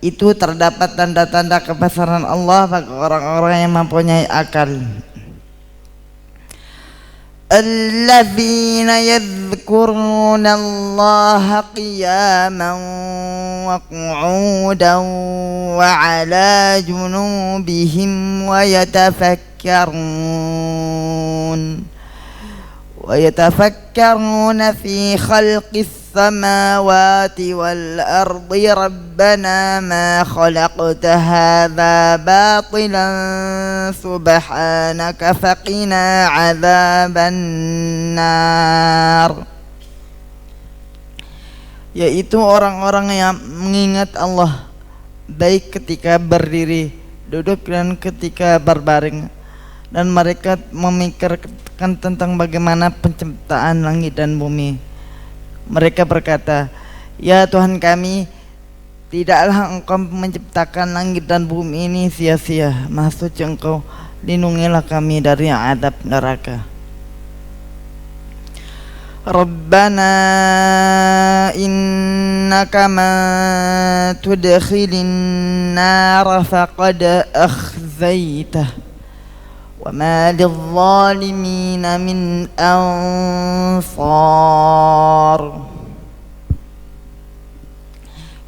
itu terdapat tanda-tanda kebesaran Allah bagi orang-orang yang mempunyai akal. Alladzina yadhkuruna Allah qiyaman wa qu'udan wa 'ala junubihim wa yatafakkaruna fi khalqis السماوات والأرض ربنا ما خلقت هذا باطلا سبحانك فقنا عذاب النار. Yaitu orang-orang yang mengingat Allah baik ketika berdiri, duduk dan ketika berbaring, dan mereka memikirkan tentang bagaimana penciptaan langit dan bumi. Mereka berkata, ya Tuhan kami, tidaklah Engkau menciptakan langit dan bumi ini sia-sia. Maha suci Engkau, lindungilah kami dari azab neraka. Rabbana innaka man tudkhilin nar faqad akhzaitah wa ma lidh-dhalimin min ansar.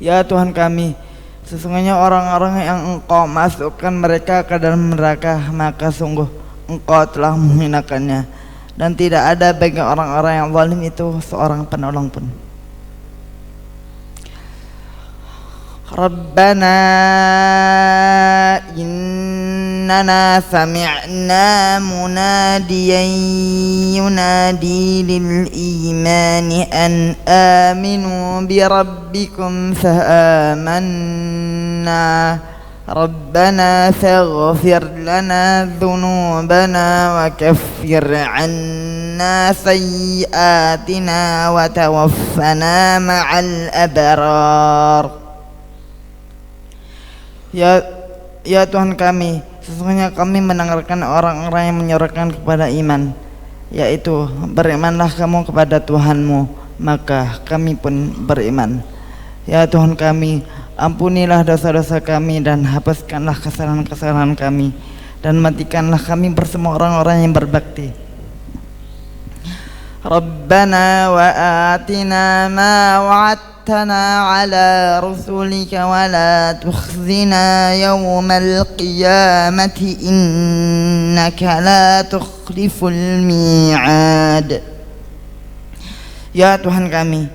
Ya Tuhan kami, sesungguhnya orang-orang yang Engkau masukkan mereka ke dalam neraka, maka sungguh Engkau telah menghinakannya, dan tidak ada bagi orang-orang yang zalim itu seorang penolong pun. Rabbana innana sami'na munadiyan yunadi lil imani an aminu bi rabbikum fa amanna Rabbana faghfir lana dhunubana wa kaffir anna sayyiatina wa tawaffana ma'al abrar. Ya Tuhan kami, sesungguhnya kami mendengarkan orang-orang yang menyerukan kepada iman, yaitu berimanlah kamu kepada Tuhanmu, maka kami pun beriman. Ya Tuhan kami, ampunilah dosa-dosa kami dan hapuskanlah kesalahan-kesalahan kami, dan matikanlah kami bersama orang-orang yang berbakti. Rabbana wa atina ma wa'adtana ala rusulika wa la tukhzina yawmal qiyamati innaka la tukhliful mi'ad. Ya Tuhan kami,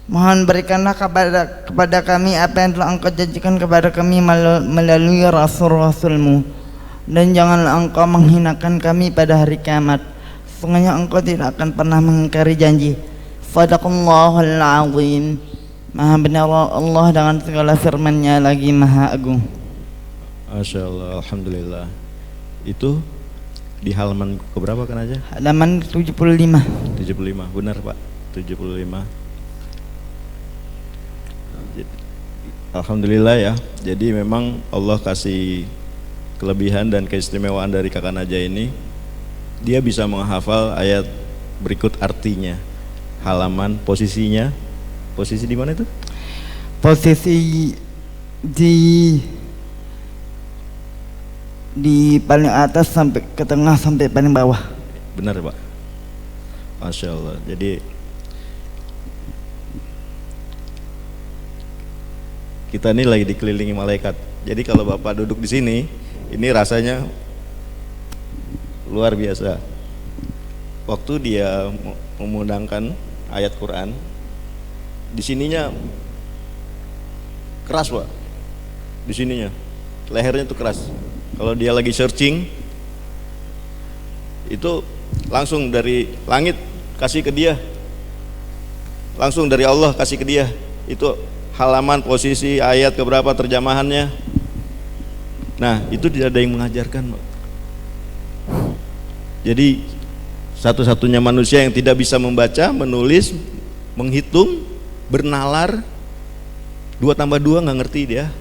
mohon berikanlah kepada kami apa yang telah Engkau janjikan kepada kami melalui Rasul-Rasul-Mu, dan janganlah Engkau menghinakan kami pada hari kiamat. Sesungguhnya Engkau tidak akan pernah mengingkari janji. Shadaqallahul azim. Maha benar Allah dengan segala firman-Nya lagi maha agung. Masya Allah, alhamdulillah. Itu di halaman keberapa kan aja? Halaman 75. 75, benar Pak, 75. Alhamdulillah ya. Jadi memang Allah kasih kelebihan dan keistimewaan dari Kakak Naja ini. Dia bisa menghafal ayat berikut artinya, halaman, posisinya. Posisi di mana itu? Posisi di paling atas sampai ke tengah sampai paling bawah. Benar Pak. Masya Allah. Jadi kita ini lagi dikelilingi malaikat. Jadi kalau Bapak duduk di sini, ini rasanya luar biasa. Waktu dia memundangkan ayat Quran, di sininya keras Pak. Di sininya lehernya tuh keras. Kalau dia lagi searching, itu langsung dari langit kasih ke dia, langsung dari Allah kasih ke dia. Itu halaman, posisi, ayat keberapa, terjemahannya. Nah itu tidak ada yang mengajarkan Pak. Jadi satu-satunya manusia yang tidak bisa membaca, menulis, menghitung, bernalar, 2 tambah 2 nggak ngerti dia.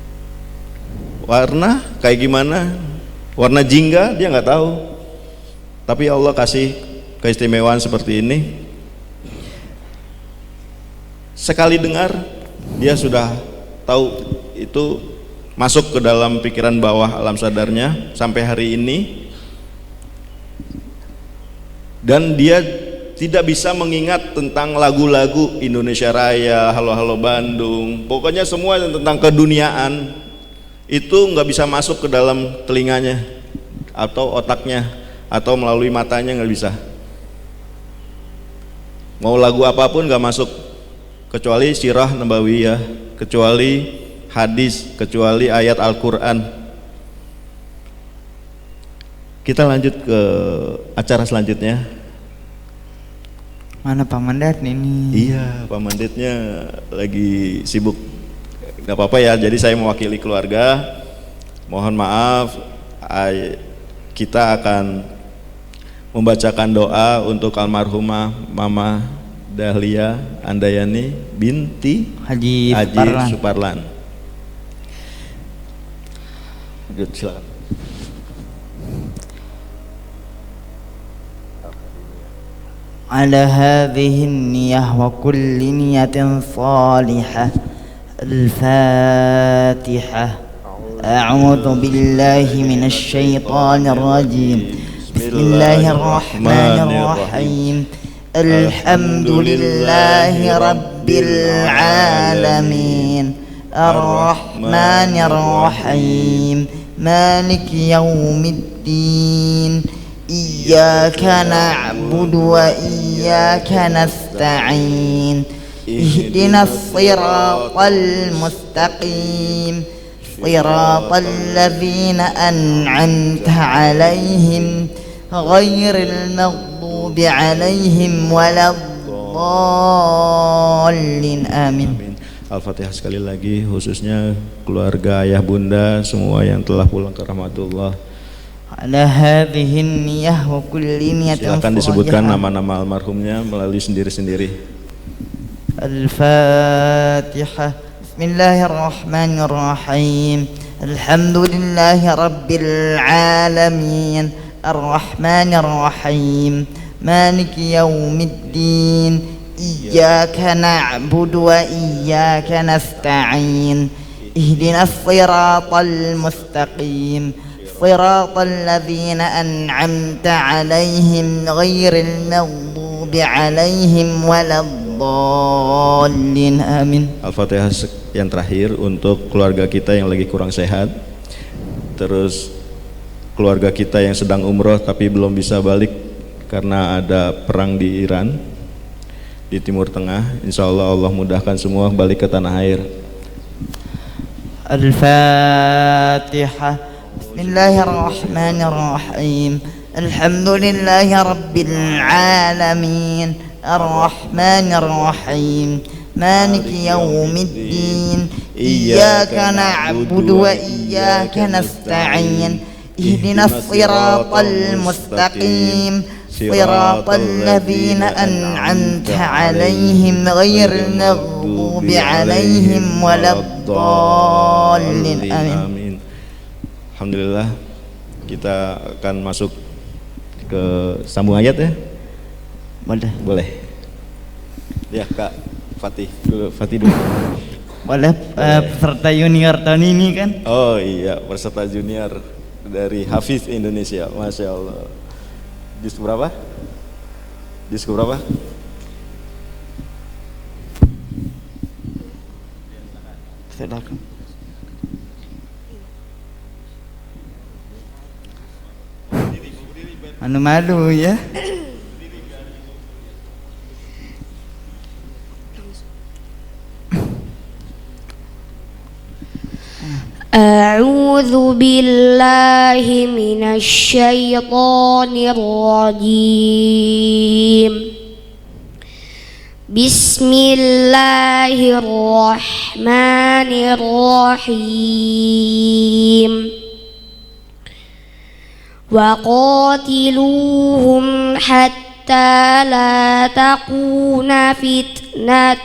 Warna kayak gimana, warna jingga dia nggak tahu. Tapi Allah kasih keistimewaan seperti ini. Sekali dengar dia sudah tahu itu masuk ke dalam pikiran bawah alam sadarnya sampai hari ini, dan dia tidak bisa mengingat tentang lagu-lagu Indonesia Raya, Halo Halo Bandung, pokoknya semua yang tentang keduniaan itu nggak bisa masuk ke dalam telinganya atau otaknya atau melalui matanya, nggak bisa. Mau lagu apapun nggak masuk, kecuali sirah nabawiyah, kecuali hadis, kecuali ayat Al-Quran. Kita lanjut ke acara selanjutnya. Mana Pak Mandat ini? Iya, Pak Mandetnya lagi sibuk. Gak apa-apa ya, jadi saya mewakili keluarga. Mohon maaf, kita akan membacakan doa untuk almarhumah Mama Dahlia Andayani binti Haji Suparlan. Silakan. على هذه النية وكل نية صالحة. الفاتحة. أعوذ بالله من الشيطان الرجيم. بسم الله الرحمن الرحيم. الحمد لله رب العالمين الرحمن الرحيم مالك يوم الدين إياك نعبد وإياك نستعين اهدنا الصراط المستقيم صراط الذين أنعمت عليهم غير المغضوب عليهم ولا الضالين آمين. Al-Fatihah sekali lagi, khususnya keluarga ayah bunda semua yang telah pulang ke rahmatullah. Ala hadhihi niyyah wa kulli niyatin. Silakan disebutkan nama-nama almarhumnya melalui sendiri-sendiri. Al-Fatihah. Bismillahirrahmanirrahim. Alhamdulillahi rabbil alamin arrahmanir rahim maliki yaumiddin إياك نعبد وإياك نستعين اهدنا الصراط المستقيم صراط الذين أنعمت عليهم غير المغضوب عليهم ولا الضالين آمين. Al-Fatihah yang terakhir untuk keluarga kita yang lagi kurang sehat, terus keluarga kita yang sedang umroh tapi belum bisa balik karena ada perang di Iran, di Timur Tengah. Insya Allah Allah mudahkan semua balik ke tanah air. Al-Fatihah. Bismillahirrahmanirrahim. Alhamdulillahi rabbil alamin arrahmanir rahim maliki yaumiddin iyyaka na'budu wa iyyaka nasta'in ihdinas siratal mustaqim صراط الذين أنعمت عليهم غير المغضوب عليهم ولا الضالين آمين. Alhamdulillah, kita akan masuk ke sambung ayat ya. Boleh. Ya Kak Fatih dulu. Boleh peserta junior tahun ini kan? Oh iya, peserta junior dari Hafiz Indonesia, Masya Allah. Juz berapa? Silakan. Malu ya. أعوذ بالله من الشيطان الرجيم بسم الله الرحمن الرحيم وقاتلوهم حتى لا تكون فتنة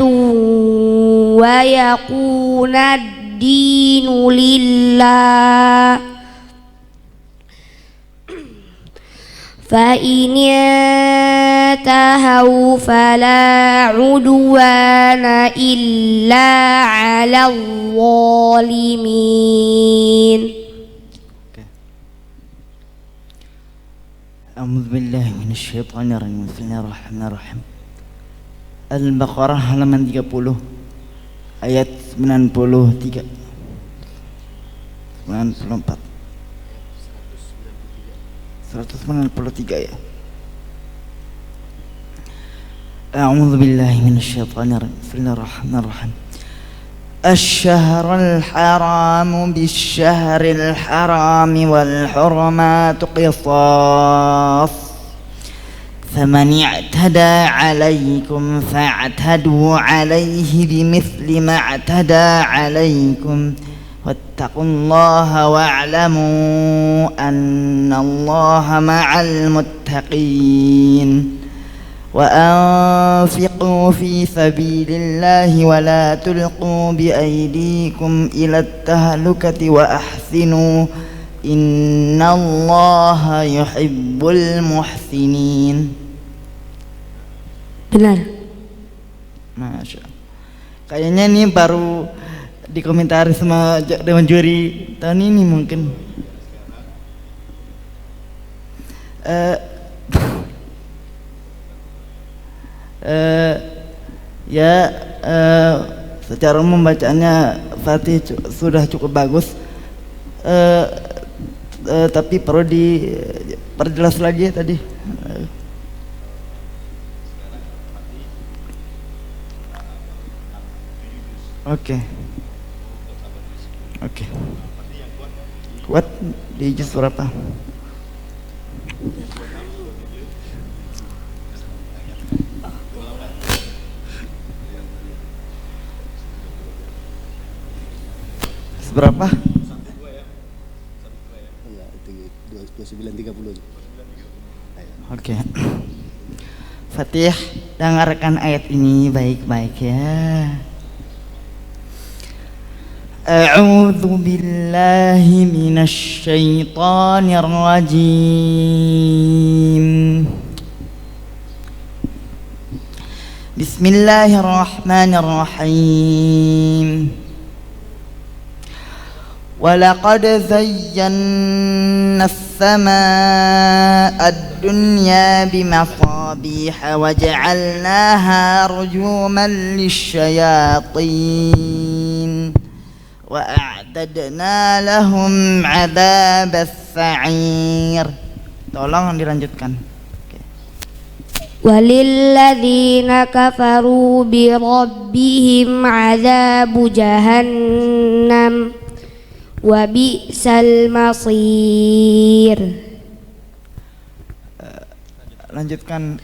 ويكون الدين لله فإن انتهوا فلا عدوان إلا على الظالمين. أعوذ بالله من الشيطان الرجيم. بسم الله الرحمن الرحيم. Al-Baqarah halaman 30 ayat 93 94 193 ya. A'udzu billahi minasyaitonir rajim. Bismillahirrahmanirrahim. Asy-syahrul haramu bisy-syahril harami wal hurumatu qisas. Faman i'tada 'alaikum fa'tadu 'alaihi bimithli ma i'tada 'alaikum wattaqullaha wa'lamu annallaha ma'al muttaqin. وأنفقوا في سبيل الله ولا تلقوا بأيديكم إلى التهلكة وأحسنوا إن الله يحب المحسنين. Benar. Masya Allah. Kayaknya ini baru dikomentari sama Dewan Juri tahun ini mungkin. Secara umum bacaannya Fatih sudah cukup bagus, tapi perlu diperjelas lagi ya tadi. Oke. Kuat di juz berapa? Berapa? Enggak, itu 2930. Oke. Fatih, dengarkan ayat ini baik-baik ya. A'udzu billahi minasy syaithanir rajim. Bismillahirrahmanirrahim. وَلَقَدْ زَيَّنَّا السَّمَاءَ الدُّنْيَا بِمَصَابِيحَ وَجَعَلْنَاهَا رُجُومًا لِلشَّيَاطِينِ وَأَعْتَدْنَا لَهُمْ عَذَابَ السَّعِيرِ. Tolong dilanjutkan. وَلِلَّذِينَ كَفَرُوا بِرَبِّهِمْ عَذَابُ جَهَنَّمَ وَبِئْسَ الْمَصِيرِ. Lanjutkan.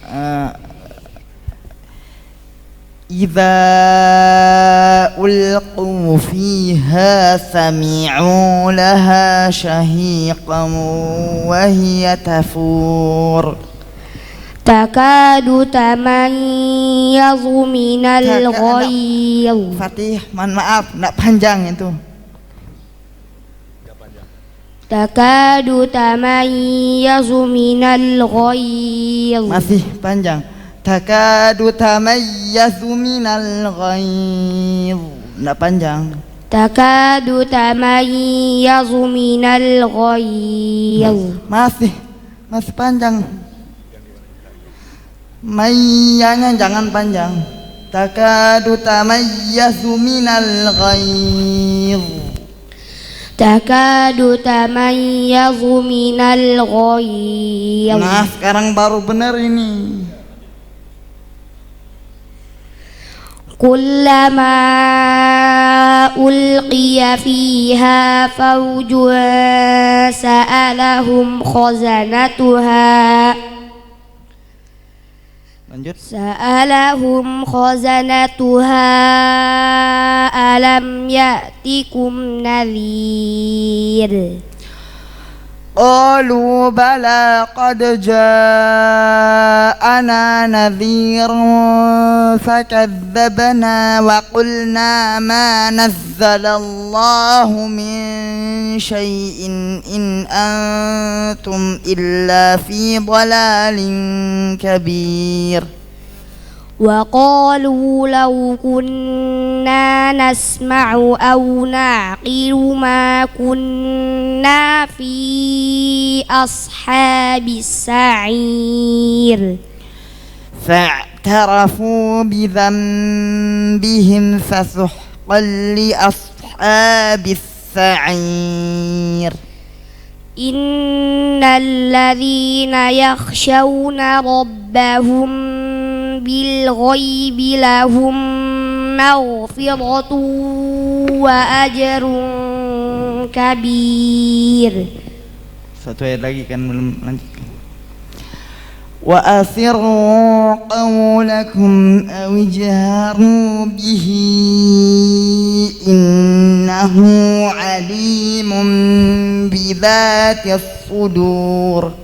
Idza ulqu fiha sami'u laha shahiqan wa hiya tafur. Takadu tamayyazu minal ghayz. Fatih, mohon maaf, enggak panjang itu. Takadu tamayyazu minal ghayz. Masih panjang. Takadu tamayyazu minal ghayz. Enggak panjang. Takadu tamayyazu minal ghayz. Masih panjang. Mayyanya jangan panjang. Takadu tamayyazu minal ghayz. Takadu tamayyazu minal ghayz. Nah, sekarang baru benar ini. Kullama ulqiya fiha fawjun sa'alahum khazanatuha. Lanjut. Sa'alahum khazanatuha alam ya'tikum nadhir. قالوا بلى قد جاءنا نذير فكذبنا وقلنا ما نزل الله من شيء إن أنتم إلا في ضلال كبير وقالوا لو كنا نسمع أو نعقل ما كنا في أصحاب السعير فاعترفوا بذنبهم فسحقا لأصحاب السعير إن الذين يخشون ربهم بالغيب لهم مغفرة وأجر كبير. Satu ayat lagi kan belum lanjut. Wa asirru qawlakum aw ijharu bihi innahu alimun bidhatis sudur.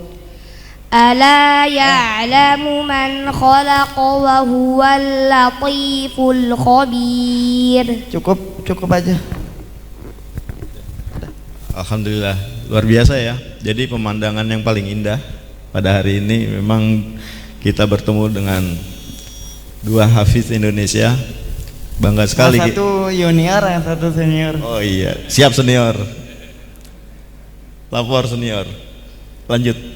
ألا يعلم من خلق وهو اللطيف الخبير. Cukup aja. Alhamdulillah, luar biasa ya. Jadi pemandangan yang paling indah pada hari ini memang kita bertemu dengan dua hafiz Indonesia. Bangga sekali. Yang satu junior, yang satu senior. Oh iya, siap senior. Lapor senior. Lanjut.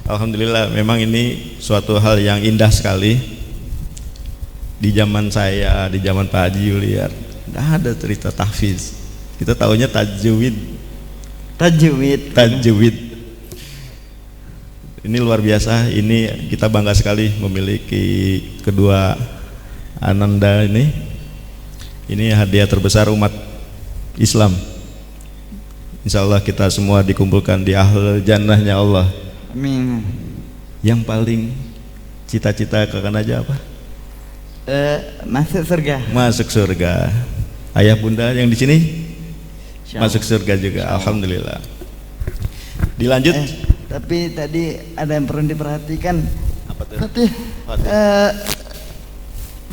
Alhamdulillah, memang ini suatu hal yang indah sekali. Di zaman saya, di zaman Pak Haji Yuliar, tidak ada cerita tahfiz. Kita tahunya tajwid. Ini luar biasa. Ini kita bangga sekali memiliki kedua ananda ini. Ini hadiah terbesar umat Islam. Insya Allah kita semua dikumpulkan di ahlul jannahnya Allah. Amin. Yang paling cita-cita kakak aja apa? Masuk surga. Masuk surga. Ayah bunda yang di sini masuk surga juga. Alhamdulillah. Dilanjut. Tapi tadi ada yang perlu diperhatikan. Apa tuh? Tapi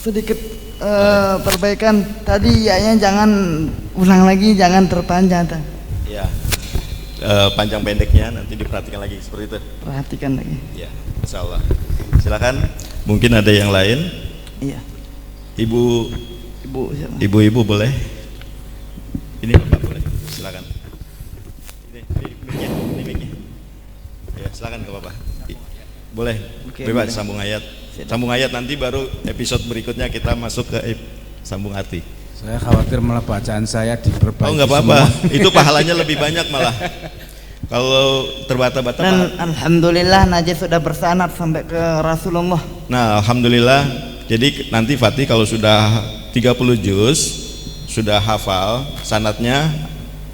sedikit perbaikan. Tadi ya jangan ulang lagi, jangan terpanjang. Ya, panjang pendeknya nanti diperhatikan lagi seperti itu. Perhatikan lagi. Ya, insya Allah. Silakan. Mungkin ada yang lain. Iya. Ibu boleh. Ini Bapak boleh. Silakan. Ini mic-nya. Ya, silakan ke Bapak. Boleh. Oke, Bebas boleh. sambung ayat. Sambung ayat nanti baru episode berikutnya kita masuk ke sambung hati. Saya khawatir malah bacaan saya diperbaiki. Oh nggak apa-apa, itu pahalanya lebih banyak malah. Kalau terbata-bata. Dan alhamdulillah Najib sudah bersanad sampai ke Rasulullah. Nah alhamdulillah. Jadi nanti Fatih kalau sudah 30 juz sudah hafal, sanadnya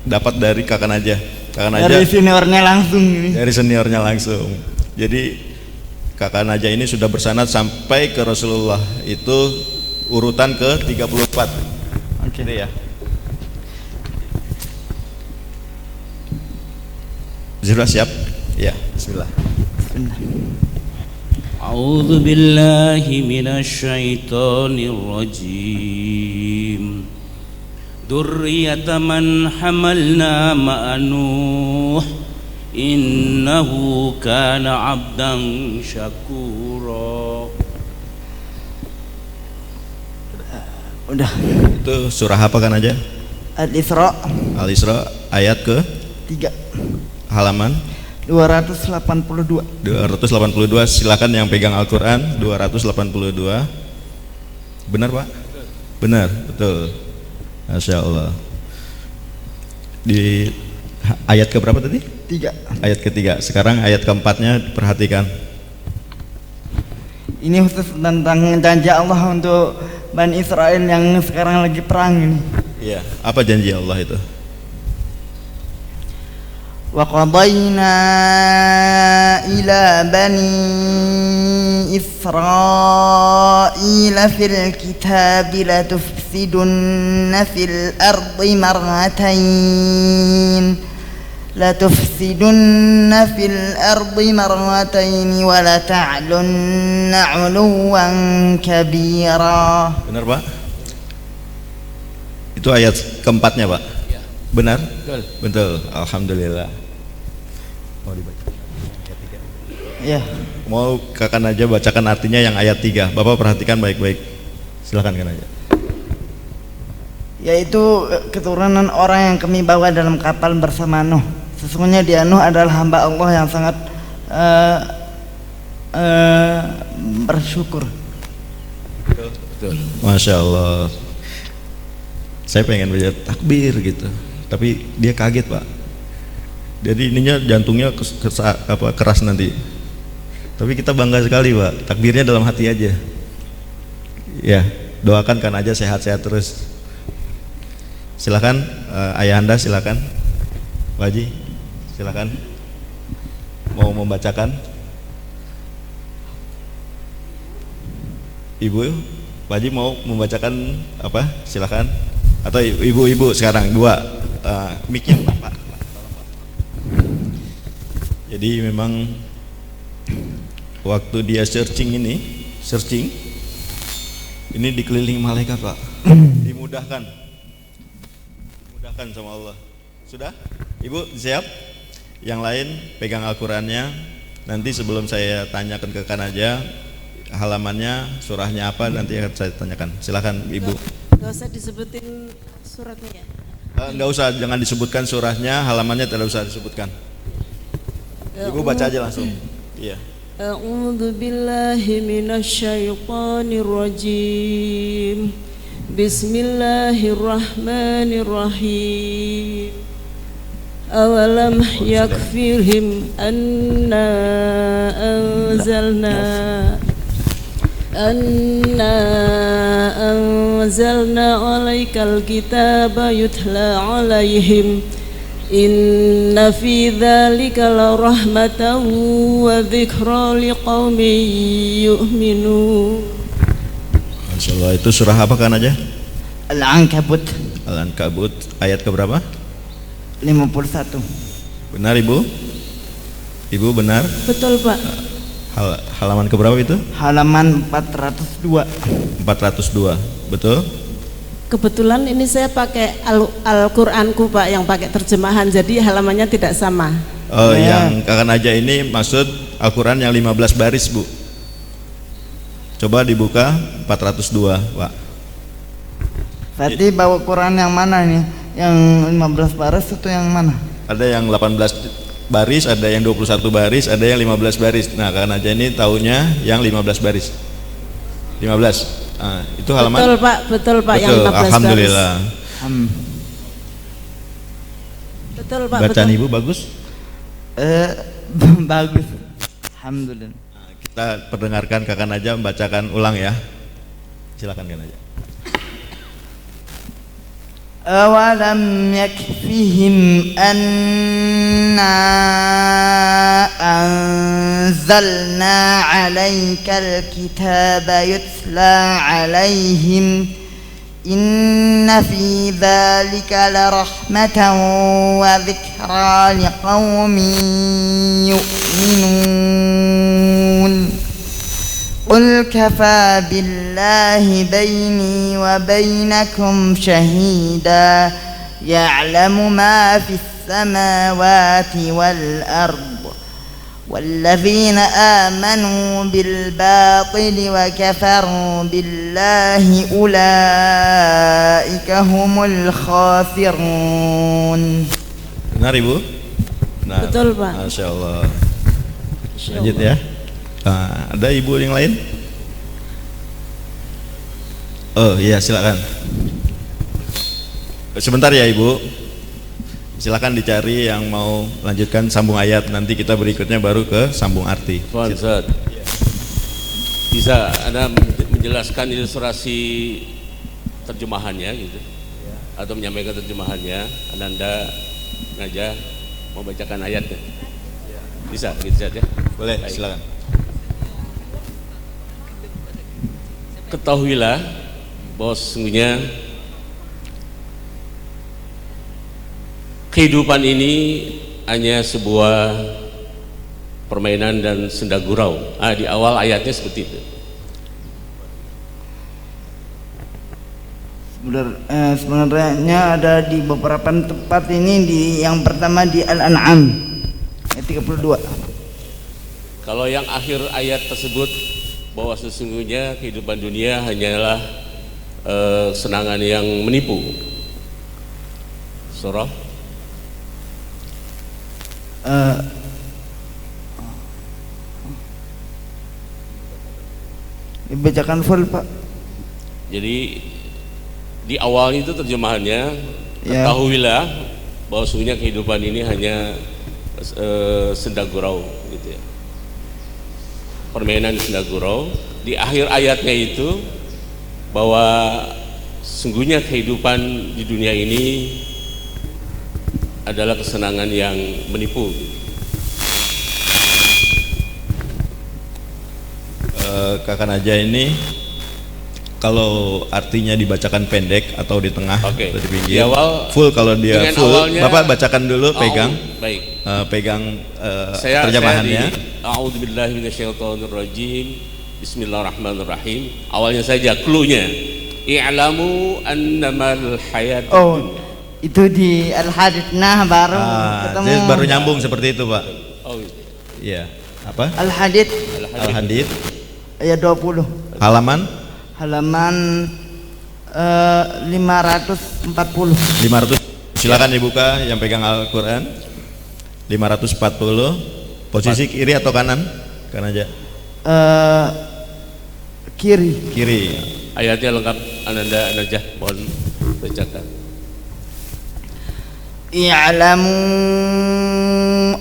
dapat dari kakak Najah. Dari seniornya langsung ini. Dari seniornya langsung. Jadi kakak Najah ini sudah bersanad sampai ke Rasulullah. Itu urutan ke 34. Oke ya. Sudah siap? Ya, bismillah. A'udzu billahi minasyaitonir rajim. Dzurriyyata man hamalna ma'a Nuh innahu kana 'abdan syakura. Udah. Itu surah apa kan aja? Al-Isra. Al-Isra ayat ke 3. halaman 282. 282. Silakan yang pegang Al-Qur'an 282. Benar, Pak? Benar, betul. Masya Allah. Di ayat ke berapa tadi? 3. Ayat ketiga. Sekarang ayat keempatnya perhatikan. Ini khusus tentang janji Allah untuk Bani Israel yang sekarang lagi perang ini. Iya, apa janji Allah itu? Wa qadayna ila bani Israil fil kitab la tufsidunna fil ardi marratayn لتفسدن في الأرض مرتين ولتعلن علوا كبيرا. Benar Pak? Itu ayat keempatnya Pak? Ya. Benar? Betul. Betul, Alhamdulillah. Mau dibaca ayat 3? Ya. Mau Kakak aja bacakan artinya yang ayat 3. Bapak perhatikan baik-baik. Silakan Kan aja. Yaitu keturunan orang yang kami bawa dalam kapal bersama Nuh. Sesungguhnya dia Nuh adalah hamba Allah yang sangat bersyukur. Betul. Masya Allah. Saya pengen baca takbir gitu, tapi dia kaget Pak. Jadi ininya jantungnya keras nanti. Tapi kita bangga sekali Pak. Takbirnya dalam hati aja. Ya, doakan Kan aja sehat-sehat terus. Silakan Ayahanda, silakan Pak Haji, silakan mau membacakan. Ibu, Pak Haji mau membacakan apa? Silakan. Atau ibu-ibu sekarang dua mic-nya Pak. Jadi memang waktu dia searching ini dikelilingi malaikat Pak. Dimudahkan sama Allah. Sudah? Ibu siap? Yang lain pegang Al-Qur'annya. Nanti sebelum saya tanyakan ke Kan aja halamannya, surahnya apa, nanti akan saya tanyakan. Silakan Ibu. Gak usah disebutin suratnya ya? Enggak usah, jangan disebutkan surahnya, halamannya tidak usah disebutkan. Ibu baca aja langsung. Iya. A'udzu billahi minasyaitonir rajim. Bismillahirrahmanirrahim. Awalam yakfirhim anna anzalna alaikal kitaba yutla alaihim inna fi dzalika la rahmatan wa dzikra liqaumin yu'minun. Masyaallah, itu surah apa Kan aja? Al-Ankabut. Al-Ankabut ayat keberapa? 51. Benar Ibu? Ibu benar? Betul Pak. Halaman keberapa itu? Halaman 402. 402, betul? Kebetulan ini saya pakai Al-Qur'anku Pak, yang pakai terjemahan, jadi halamannya tidak sama. Oh, Ya. yang Kakak aja ini maksud Al-Quran yang 15 baris Bu. Coba dibuka 402 Pak. Berarti bawa Quran yang mana nih? Yang 15 baris itu yang mana? Ada yang 18 baris, ada yang 21 baris, ada yang 15 baris. Nah, Kakak aja ini taunya yang 15 baris. 15. Nah, itu halaman. Betul Pak, betul Pak, Betul, yang 15 alhamdulillah. baris. Betul Pak, Bacaan betul. Ibu bagus? Bagus. Alhamdulillah. Nah, kita perdengarkan Kakak aja membacakan ulang ya. Silakan Kakak aja. أولم يكفهم أنا أنزلنا عليك الكتاب يتلى عليهم إن في ذلك لرحمة وذكرى لقوم يؤمنون قل كفى بالله بيني وبينكم شهيدا يعلم ما في السماوات والأرض والذين آمنوا بالباطل وكفروا بالله أولئك هم الخاسرون. Benar Ibu? Nah, Betul Pak. Masya Allah. Lanjut ya. Nah, ada ibu yang lain? Oh iya, silakan. Sebentar ya Ibu. Silakan dicari yang mau lanjutkan sambung ayat, nanti kita berikutnya baru ke sambung arti. Tuan Ustaz, bisa Anda menjelaskan ilustrasi terjemahannya gitu, atau menyampaikan terjemahannya? Anda ngajak mau bacakan ayatnya, bisa gitu saja. Boleh, Baik. silakan. Ketahuilah bahwa sesungguhnya kehidupan ini hanya sebuah permainan dan senda gurau. Di awal ayatnya seperti itu. Sebenarnya ada di beberapa tempat ini, yang pertama di Al-An'am ayat 32. Kalau yang akhir ayat tersebut bahwa sesungguhnya kehidupan dunia hanyalah senangan yang menipu. Surah dibacakan full, Pak. Jadi di awal itu terjemahannya, Ya. ketahuilah bahwa sesungguhnya kehidupan ini hanya senda gurau gitu ya. Permainan senda gurau. Di akhir ayatnya itu bahwa sesungguhnya kehidupan di dunia ini adalah kesenangan yang menipu. Kakak Naja ini kalau artinya dibacakan pendek atau di tengah Oke. atau di pinggir, Di awal, full kalau dia dengan full, awalnya, Bapak bacakan dulu, pegang, baik. pegang Saya terjemahannya. A'udzubillahi minasyaitonirrajim. Bismillahirrahmanirrahim. Awalnya saja clue-nya. I'lamu annamal hayatud dunya. Itu di Al-Hadid. Nah, baru ketemu. Jadi baru nyambung seperti itu, Pak. Oh, gitu. Iya. Apa? Al-Hadid Al-Hadid ayat 20. halaman Halaman 540. 500. Silakan dibuka yang pegang Al-Qur'an. 540. Posisi kiri atau kanan? Kanan aja. Kiri. Kiri. Ayatnya lengkap, Ananda Najah, mohon bacakan. i'lamu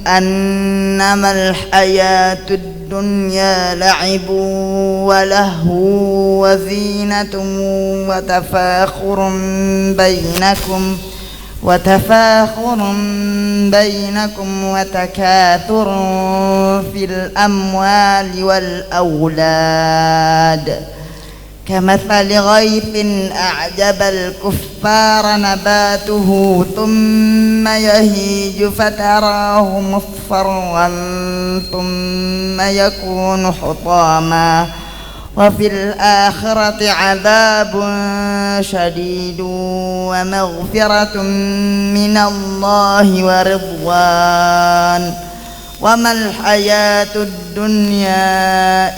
annamal hayatud dunya la'ibun wa lahu wa zinatun wa tafakhurun bainakum wa takathurun fil amwali wal awlad كمثل غيث أعجب الكفار نباته ثم يهيج فتراه مصفرا ثم يكون حطاما وفي الآخرة عذاب شديد ومغفرة من الله ورضوان وما الحياة الدنيا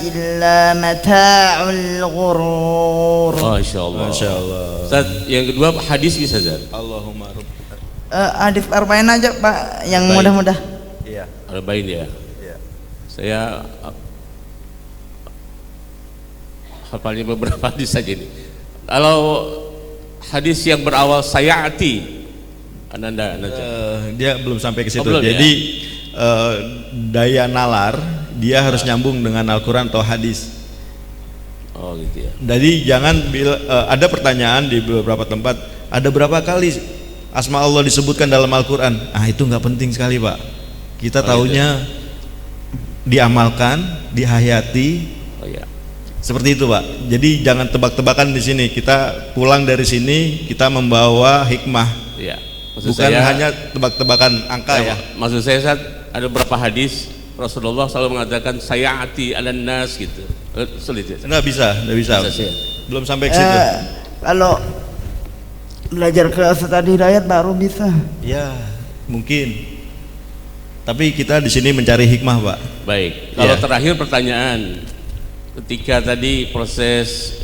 إلا متاع الغرور. Masya Allah. Masya Allah. Ustaz, yang kedua hadis bisa, Ustaz? Allahumma Hadis arba'in aja, Pak, yang Baik. mudah-mudah. Iya. Arba'in ya. Iya. Saya hafalnya beberapa hadis saja ini. Kalau hadis yang berawal sayati, Ananda Najah. Dia belum sampai ke situ. belum, Jadi daya nalar dia harus nyambung dengan Al-Quran atau hadis. Oh gitu ya. Jadi jangan ada pertanyaan di beberapa tempat, ada berapa kali asma Allah disebutkan dalam Al-Quran? Itu nggak penting sekali, Pak. Kita tahunya diamalkan, dihayati. Oh ya. Seperti itu, Pak. Jadi jangan tebak-tebakan di sini. Kita pulang dari sini kita membawa hikmah. Iya. Maksud Bukan saya, hanya tebak-tebakan angka ya. Maksud saya, Ustaz, ada beberapa hadis Rasulullah selalu mengatakan sayati alan nas gitu. Sulit ya. Nggak bisa. Bisa sih. Belum sampai ke situ. Kalau belajar ke Ustaz Hidayat baru bisa. Ya, mungkin. Tapi kita di sini mencari hikmah, Pak. Baik. Kalau Ya. terakhir pertanyaan, ketika tadi proses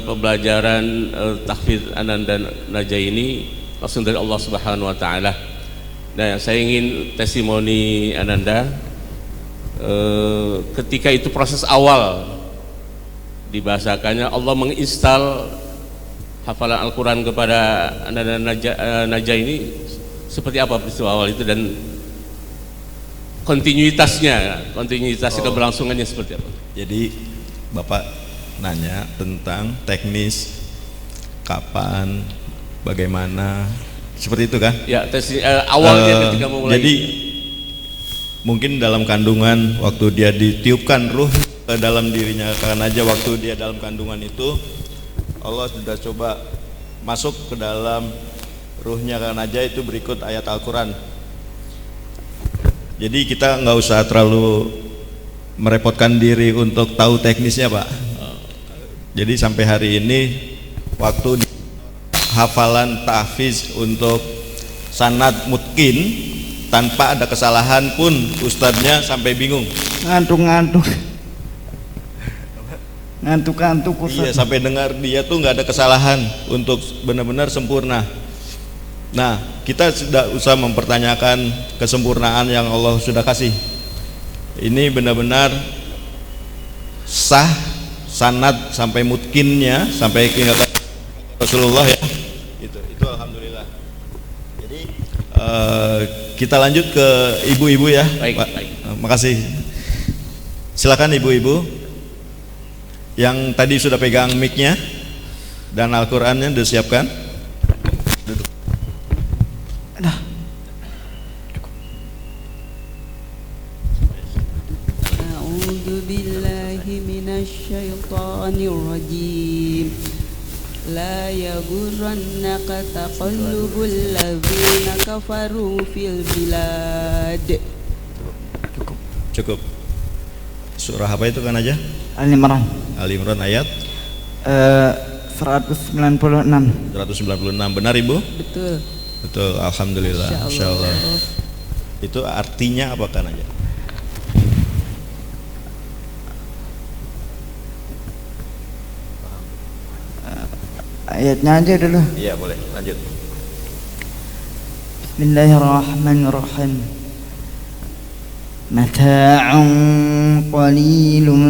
pembelajaran tahfidz Ananda Najah ini langsung dari Allah Subhanahu Wa Taala. Nah, saya ingin testimoni Ananda ketika itu proses awal dibahasakannya Allah menginstal hafalan Al-Quran kepada Ananda Najah ini seperti apa peristiwa awal itu dan kontinuitas keberlangsungannya seperti apa? Jadi Bapak nanya tentang teknis kapan, bagaimana, seperti itu kan? Ya, awalnya ketika memulai. Jadi mungkin dalam kandungan waktu dia ditiupkan ruh ke dalam dirinya, karena aja waktu dia dalam kandungan itu Allah sudah coba masuk ke dalam ruhnya, karena aja itu berikut ayat Al-Quran. Jadi kita nggak usah terlalu merepotkan diri untuk tahu teknisnya, Pak. Jadi sampai hari ini waktu hafalan tahfiz untuk sanad mutkin tanpa ada kesalahan pun ustadznya sampai bingung. Ngantuk-ngantuk. Ngantuk-ngantuk Iya, Ustaz. sampai dengar dia tuh nggak ada kesalahan untuk benar-benar sempurna. Nah, kita tidak usah mempertanyakan kesempurnaan yang Allah sudah kasih. Ini benar-benar sah sanad sampai mutkinnya, sampai hingga Rasulullah ya. Itu alhamdulillah. Jadi kita lanjut ke ibu-ibu ya. Baik, Pak. baik. Makasih. Silakan ibu-ibu yang tadi sudah pegang mic-nya dan Al-Qur'annya sudah siapkan. Duduk. A'udzu billahi minasyaitonir rajim. La yaghurrannaka taqallubul ladzina kafaru fil bilad. Cukup. Surah apa itu kan aja? Ali Imran Ali Imran ayat 196. 196. Benar Ibu? Betul. Betul, alhamdulillah. Insyaallah. Itu artinya apa kan aja? Ayatnya aja dulu. Iya, boleh. Lanjut. Bismillahirrahmanirrahim. Mata'un qalilun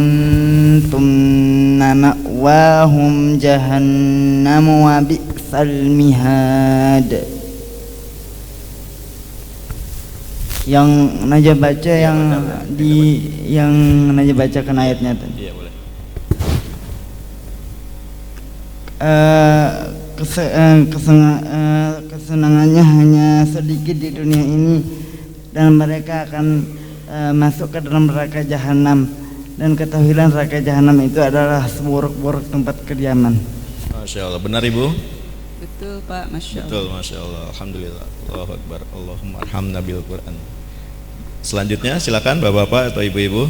thumma ma'wahum jahannam wa bi'sal mihad. Yang Najah baca yang Najah bacakan ayatnya tadi. Iya, boleh. Kesenangannya hanya sedikit di dunia ini dan mereka akan masuk ke dalam neraka jahanam, dan ketahuilah neraka jahanam itu adalah seburuk-buruk tempat kediaman. Masya Allah. Benar Ibu? Betul Pak, Masya Allah. Betul, Masya Allah. Alhamdulillah. Allahu Akbar. Allahumma arhamna bil Quran. Selanjutnya silakan bapak-bapak atau ibu-ibu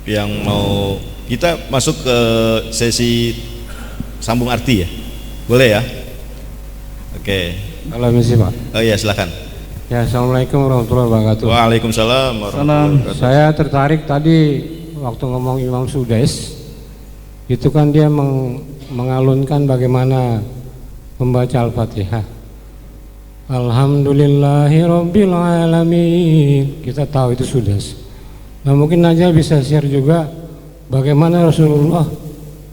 yang mau, kita masuk ke sesi sambung arti ya, boleh ya? Oke. Halo misi Pak. Oh iya, silakan. Ya, assalamualaikum warahmatullahi wabarakatuh. Waalaikumsalam warahmatullahi wabarakatuh. Saya tertarik tadi waktu ngomong Imam Sudais, itu kan dia mengalunkan bagaimana membaca Al-Fatihah. Alhamdulillahirabbil alamin. Kita tahu itu Sudais. Nah, mungkin aja bisa share juga bagaimana Rasulullah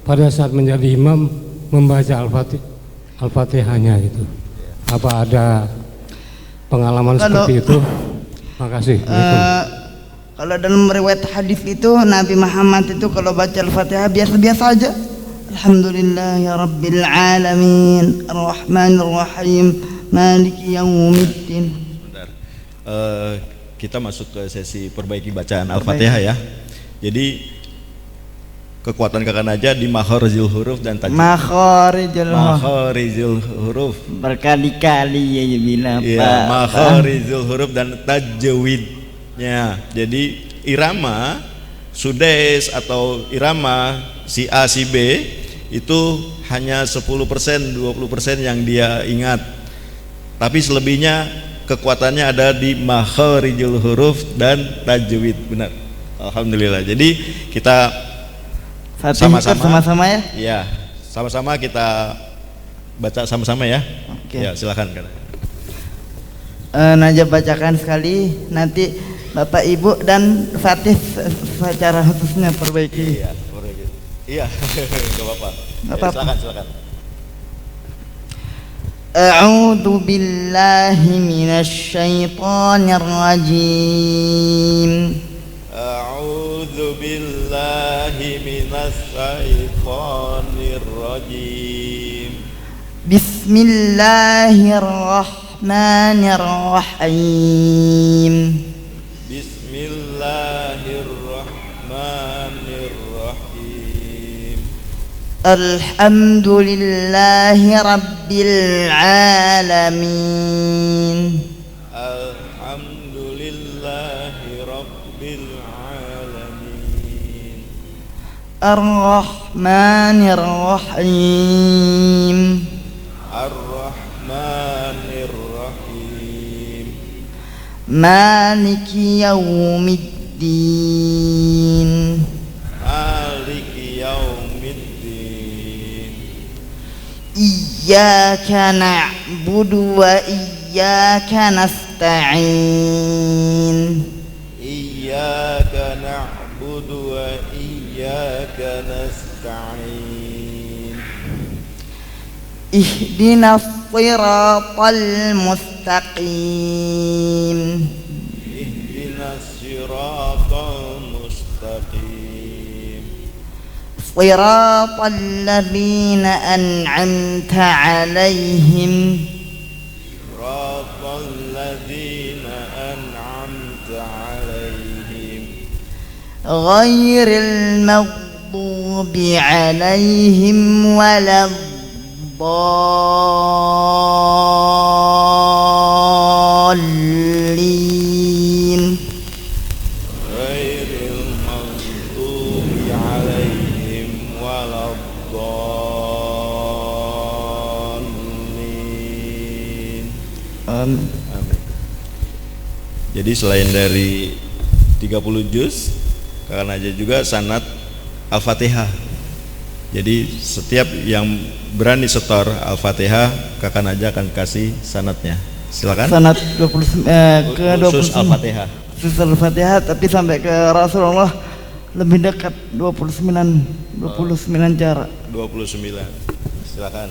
pada saat menjadi imam membaca Al-Fatihahnya itu. Apa ada pengalaman seperti itu? Makasih. Kalau dalam riwayat hadis itu Nabi Muhammad itu kalau baca Al-Fatihah biasa-biasa aja. Alhamdulillahirabbil alamin, arrahmanir rahim, maliki yaumiddin. Bentar. Kita masuk ke sesi perbaiki bacaan Al-Fatihah ya. Jadi kekuatan kakak Najah di makharijul huruf dan tajwid. Makharijul huruf. Berkali-kali ya bilang Pak. Iya, makharijul huruf dan tajwidnya. Jadi irama Sudais atau irama si A si B itu hanya 10%, 20% yang dia ingat. Tapi selebihnya kekuatannya ada di makharijul huruf dan tajwid. Benar. Alhamdulillah. Jadi kita sama-sama ya? Iya, sama-sama kita baca sama-sama ya. Oke. Ya, silakan kan. Najah bacakan sekali, nanti Bapak Ibu dan Fatih secara khususnya perbaiki. Iya, perbaiki. Iya, enggak apa-apa. Enggak apa-apa. Silakan. A'udzu billahi minasy syaithanir rajim. A'udzu billahi minasy syaithanir rajim. Bismillahirrahmanirrahim. Bismillahirrahmanirrahim. Alhamdulillahi rabbil alamin. Alhamdulillah الرحمن الرحيم الرحمن الرحيم مالك يوم الدين مالك يوم الدين إياك نعبد وإياك نستعين إياك نعبد وإياك نستعين اهدنا الصراط المستقيم اهدنا الصراط المستقيم صراط الذين أنعمت عليهم صراط الذين أنعمت عليهم غير المغضوب عليهم ولا الضالين غير المغضوب عليهم ولا الضالين. Amin. Amin. Jadi selain dari 30 juz, Kakak Naja juga sanad Al-Fatihah. Jadi setiap yang berani setor Al-Fatihah, Kakak Naja akan kasih sanadnya. Silakan. Sanad 20 ke 29 khusus Al-Fatihah. Khusus Al-Fatihah, tapi sampai ke Rasulullah lebih dekat 29 jarak. 29. Silakan.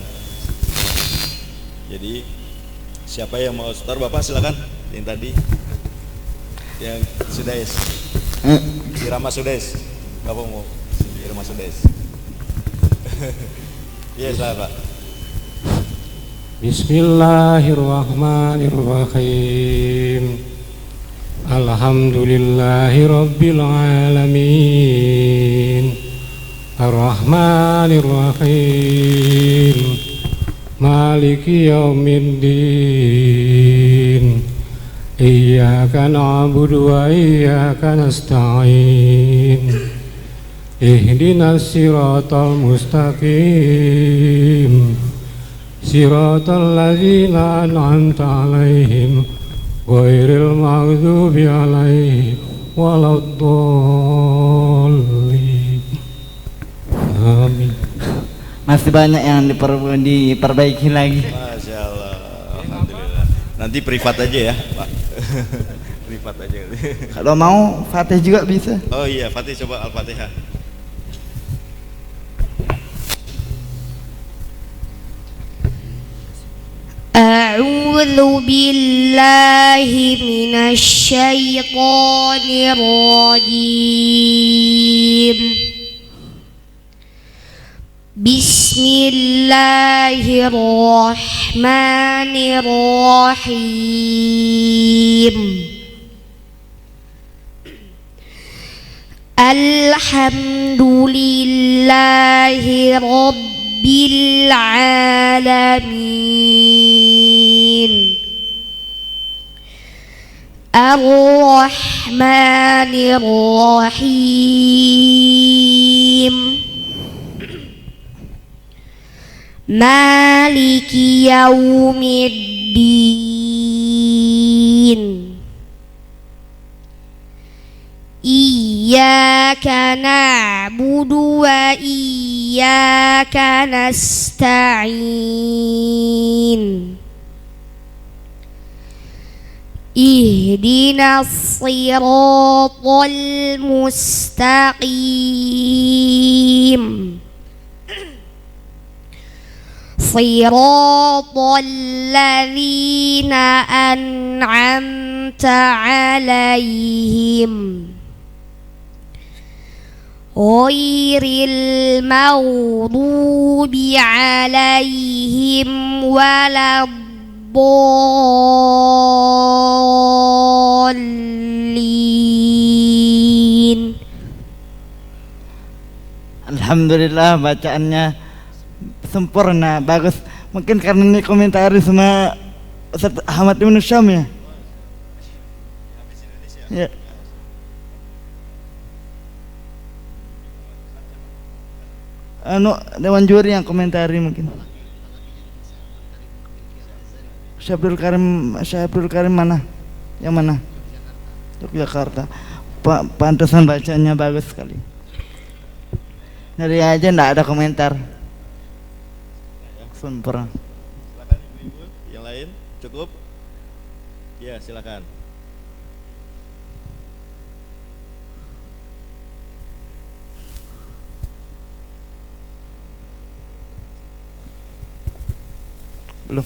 Jadi siapa yang mau setor, Bapak silakan. Yang tadi yang Sudes. Irama Sudes. Bapak mau Irama Sudes. Iya, silakan, Pak. Bismillahirrahmanirrahim. Alhamdulillahi rabbil alamin. Ar-Rahmanir-Rahim. Maliki yaumiddin. Iyyaka na'budu wa iyyaka nasta'in. Ihdinas siratal mustaqim. Siratal ladzina an'amta 'alaihim ghairil maghdubi 'alaihim waladdallin. Amin. Masih banyak yang diperbaiki lagi. Masya Allah, alhamdulillah. Nanti privat aja ya, Pak. Privat aja. Kalau mau Fatih juga bisa. Oh iya, Fatih coba Al-Fatihah. أعوذ بالله من الشيطان الرجيم بسم الله الرحمن الرحيم الحمد لله رب العالمين الرحمن الرحيم مالك يوم الدين إياك نعبد وإياك نستعين اهدنا الصراط المستقيم صراط الذين أنعمت عليهم غير المغضوب عليهم ولا الضالين. Alhamdulillah, bacaannya sempurna, bagus. Mungkin karena ini komentari sama Ustaz Ahmad Ibn Syam ya. Ya. Dewan juri yang komentari mungkin. Syabdul Karim mana? Yang mana? Yogyakarta. Pantesan bacanya bagus sekali. Dari aja ndak ada komentar. Sempurna. Silakan ibu-ibu yang lain, cukup? Ya, silakan. Belum.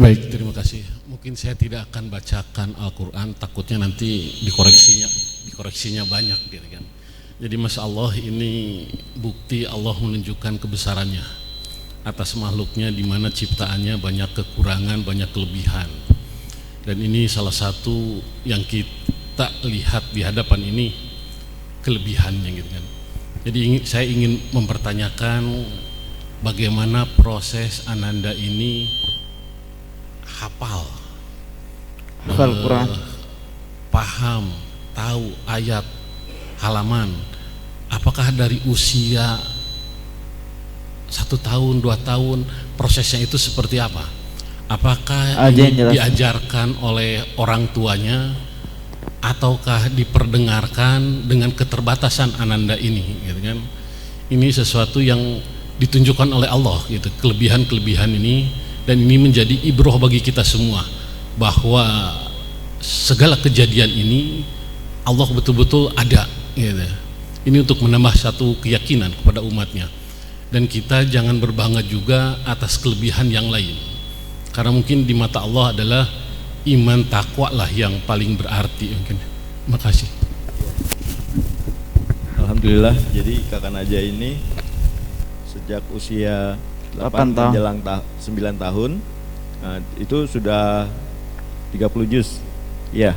Baik, terima kasih. Mungkin saya tidak akan bacakan Al-Quran, takutnya nanti dikoreksinya banyak gitu kan. Jadi Masya Allah, ini bukti Allah menunjukkan kebesarannya atas makhluknya, di mana ciptaannya banyak kekurangan, banyak kelebihan. Dan ini salah satu yang kita lihat di hadapan ini, kelebihannya gitu kan. Jadi saya ingin mempertanyakan bagaimana proses Ananda ini hafal Quran, paham, tahu ayat, halaman. Apakah dari usia 1 tahun, 2 tahun, prosesnya itu seperti apa? Apakah ini diajarkan oleh orang tuanya, ataukah diperdengarkan dengan keterbatasan Ananda ini, gitu kan? Ini sesuatu yang ditunjukkan oleh Allah, gitu, kelebihan-kelebihan ini, dan ini menjadi ibroh bagi kita semua, bahwa segala kejadian ini Allah betul-betul ada, gitu. Ini untuk menambah satu keyakinan kepada umatnya, dan kita jangan berbangga juga atas kelebihan yang lain, karena mungkin di mata Allah adalah iman takwa lah yang paling berarti mungkin. Terima kasih. Alhamdulillah, jadi Kakak Naja ini sejak usia 8 menjelang 9 tahun, nah, itu sudah 30 juz. Ya.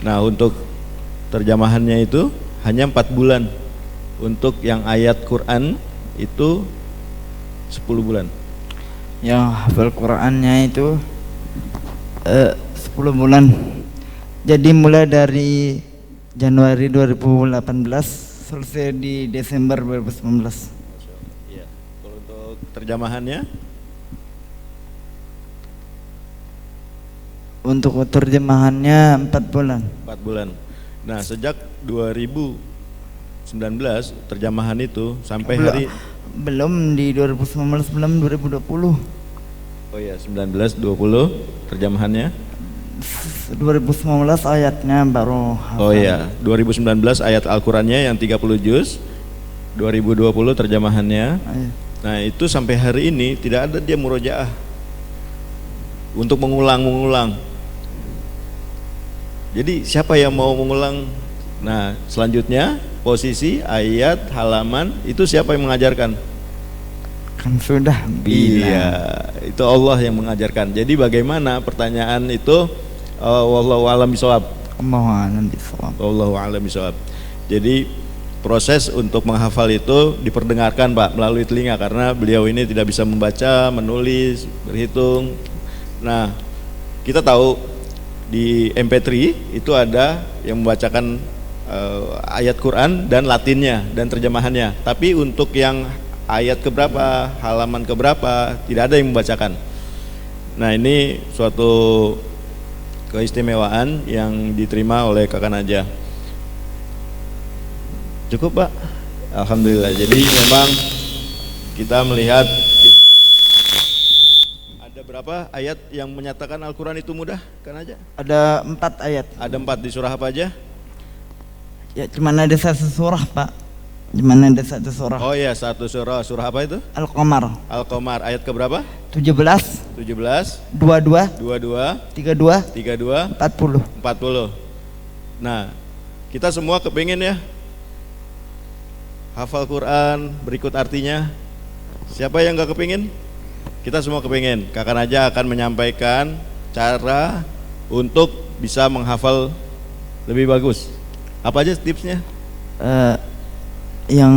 Nah, untuk terjemahannya itu hanya 4 bulan. Untuk yang ayat Quran itu 10 bulan. Yang hafal Qurannya itu 10 bulan. Jadi mulai dari Januari 2018 selesai di Desember 2019. Iya. Kalau untuk terjemahannya? Untuk terjemahannya 4 bulan. 4 bulan. Nah, sejak 2019 terjemahan itu sampai hari belum di 2019, belum 2020. Oh ya, 19 20 terjemahannya. 2019 ayatnya baru hafal. Oh ya, 2019 ayat Al-Qur'annya yang 30 juz. 2020 terjemahannya. Nah, itu sampai hari ini tidak ada dia murojaah untuk mengulang. Jadi siapa yang mau mengulang? Nah, selanjutnya posisi ayat halaman itu siapa yang mengajarkan? Kan sudah bilang. Iya, itu Allah yang mengajarkan. Jadi bagaimana pertanyaan itu? Wallahu a'lam bishawab. Wallahu a'lam bishawab. Jadi proses untuk menghafal itu diperdengarkan, Pak, melalui telinga, karena beliau ini tidak bisa membaca, menulis, berhitung. Nah, kita tahu di MP3 itu ada yang membacakan ayat Quran dan Latinnya dan terjemahannya. Tapi untuk yang ayat keberapa, halaman keberapa, tidak ada yang membacakan. Nah, ini suatu keistimewaan yang diterima oleh Kakak Naja. Cukup, Pak? Alhamdulillah. Jadi memang kita melihat ada berapa ayat yang menyatakan Al-Quran itu mudah, Kak Naja? Ada 4 ayat. Ada 4 di surah apa aja? Ya, cuma ada 1 surah, Pak. Cuma ada 1 surah. Oh ya, 1 surah. Surah apa itu? Al-Qamar. Al-Qamar ayat keberapa? 17, 22, 32, 40. Nah, kita semua kepingin ya hafal Quran, berikut artinya. Siapa yang gak kepingin? Kita semua kepingin. Kakak Naja akan menyampaikan cara untuk bisa menghafal lebih bagus. Apa aja tipsnya? Yang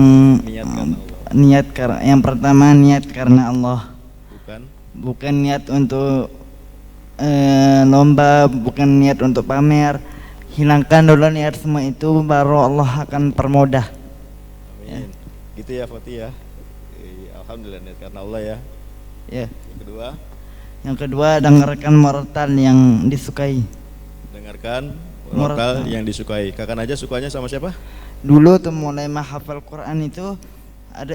yang pertama niat karena Allah. Bukan niat untuk lomba, bukan niat untuk pamer. Hilangkan dulu niat semua itu, baru Allah akan permudah. Amin. Gitu ya Fatih ya. Alhamdulillah niat karena Allah ya. Ya. Yang kedua, dengarkan murotal yang disukai. Dengarkan murotal yang disukai. Kakak aja sukanya sama siapa? Dulu tuh mulai menghafal Quran itu ada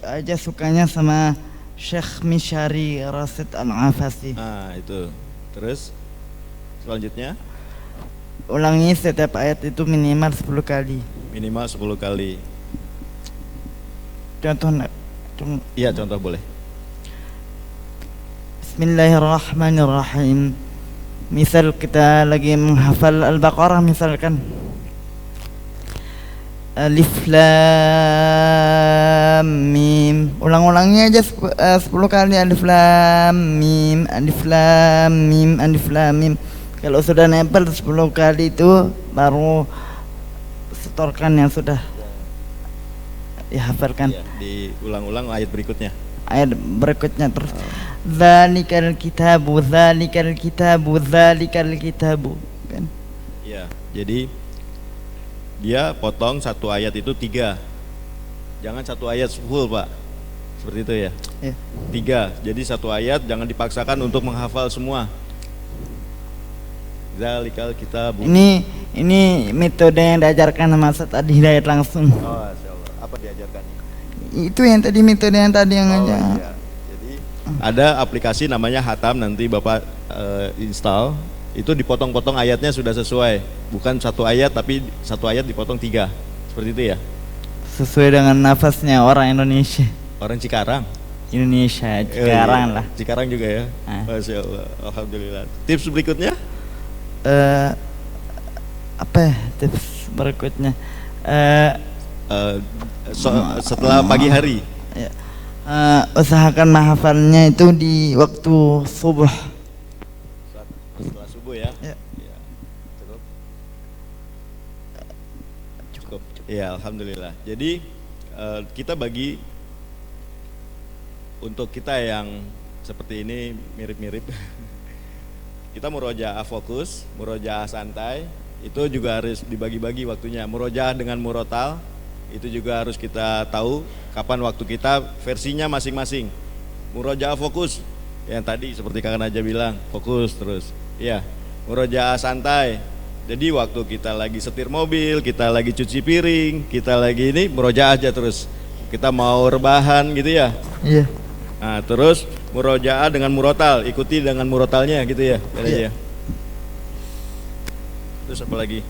aja sukanya sama Syekh Mishari Rasid Al-Afasi. Itu. Terus selanjutnya ulangi setiap ayat itu minimal 10 kali. Minimal 10 kali. Iya, contoh boleh. Bismillahirrahmanirrahim. Misal kita lagi menghafal Al-Baqarah misalkan. Alif Lam Mim. Ulang-ulangnya aja 10 kali. Alif Lam Mim, Alif Lam Mim, Alif Lam Mim. Kalau sudah nempel 10 kali itu baru setorkan yang sudah dihafalkan. Diulang-ulang ayat berikutnya. Terus Zalikal kitabu, zalikal kitabu, zalikal kitabu, kan? Iya. Jadi dia potong satu ayat itu 3. Jangan satu ayat full, Pak. Seperti itu ya. 3. Jadi satu ayat jangan dipaksakan untuk menghafal semua. Zalikal kitabu. Ini metode yang diajarkan sama Ustaz Adi Hidayat langsung. Oh, insyaallah. Apa diajarkannya? Itu yang tadi metode yang tadi yang aja. Iya. Jadi ada aplikasi namanya Hatam, nanti Bapak install. Itu dipotong-potong ayatnya sudah sesuai. Bukan satu ayat tapi satu ayat dipotong 3. Seperti itu ya. Sesuai dengan nafasnya orang Indonesia. Orang Cikarang. Indonesia, Cikarang lah. Cikarang juga ya. Masya Allah, alhamdulillah. Tips berikutnya? Apa ya tips berikutnya? Setelah pagi hari. Ya. Usahakan menghafalnya itu di waktu subuh. Setelah subuh ya. Cukup. Ya, alhamdulillah. Jadi kita bagi untuk kita yang seperti ini mirip-mirip. Kita murojaah fokus, murojaah santai, itu juga harus dibagi-bagi waktunya. Murojaah dengan murotal, itu juga harus kita tahu kapan waktu kita, versinya masing-masing. Murojaah fokus, yang tadi seperti Kakak Naja bilang, fokus terus. Iya, murojaah santai. Jadi waktu kita lagi setir mobil, kita lagi cuci piring, kita lagi ini, murojaah aja terus. Kita mau rebahan gitu ya. Iya. Nah, terus murojaah dengan murotal, ikuti dengan murotalnya gitu ya. Iya. Terus apa lagi?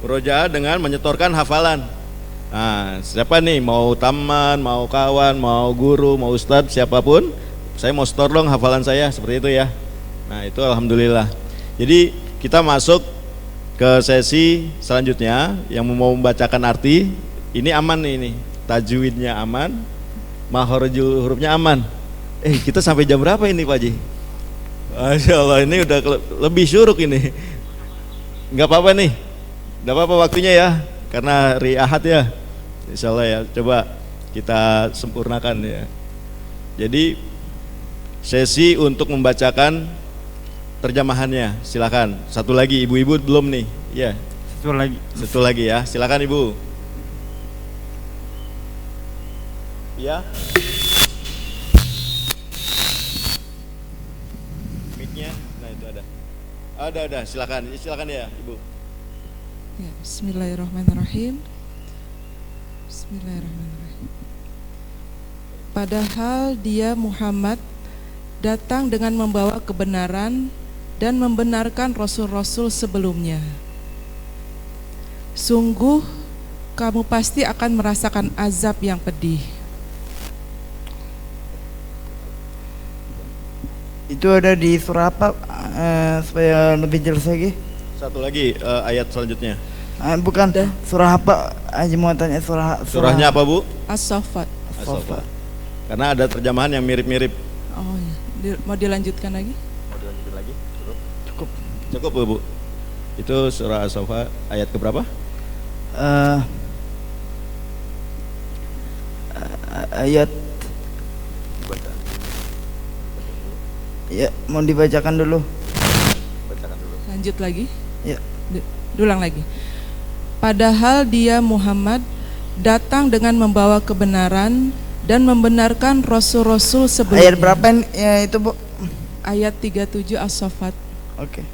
Murojaah dengan menyetorkan hafalan. Nah, siapa nih mau taman, mau kawan, mau guru, mau ustadz, siapapun, saya mau setor dong hafalan saya, seperti itu ya. Nah, itu alhamdulillah. Jadi kita masuk ke sesi selanjutnya yang mau membacakan arti. Ini aman nih, ini tajwidnya aman, makharijul hurufnya aman. Kita sampai jam berapa ini Pak Haji? Masya Allah, ini udah lebih syuruk ini. Nggak apa-apa nih, nggak apa-apa waktunya ya, karena hari Ahad ya. Insya Allah ya, coba kita sempurnakan ya. Jadi sesi untuk membacakan terjemahannya, silakan. Satu lagi, ibu-ibu belum nih? Ya. Satu lagi ya, silakan ibu. Ya. Ada, silakan ya, Ibu. Ya, Bismillahirrahmanirrahim. Padahal dia Muhammad datang dengan membawa kebenaran dan membenarkan rasul-rasul sebelumnya. Sungguh kamu pasti akan merasakan azab yang pedih. Itu ada di surah apa supaya lebih jelas lagi? Satu lagi ayat selanjutnya. Bukan surah apa? Haji mau tanya surahnya apa Bu? As-Saffat. As-Saffat. Karena ada terjemahan yang mirip-mirip. Oh iya. Mau dilanjutkan lagi? Cukup Bu. Itu surah As-Saffat ayat keberapa? Ayat ya, mau dibacakan dulu. Lanjut lagi. Ya. Ulang lagi. Padahal dia Muhammad datang dengan membawa kebenaran dan membenarkan rasul-rasul sebelumnya. Ayat berapa ya itu, Bu? Ayat 37 As-Saffat. Oke.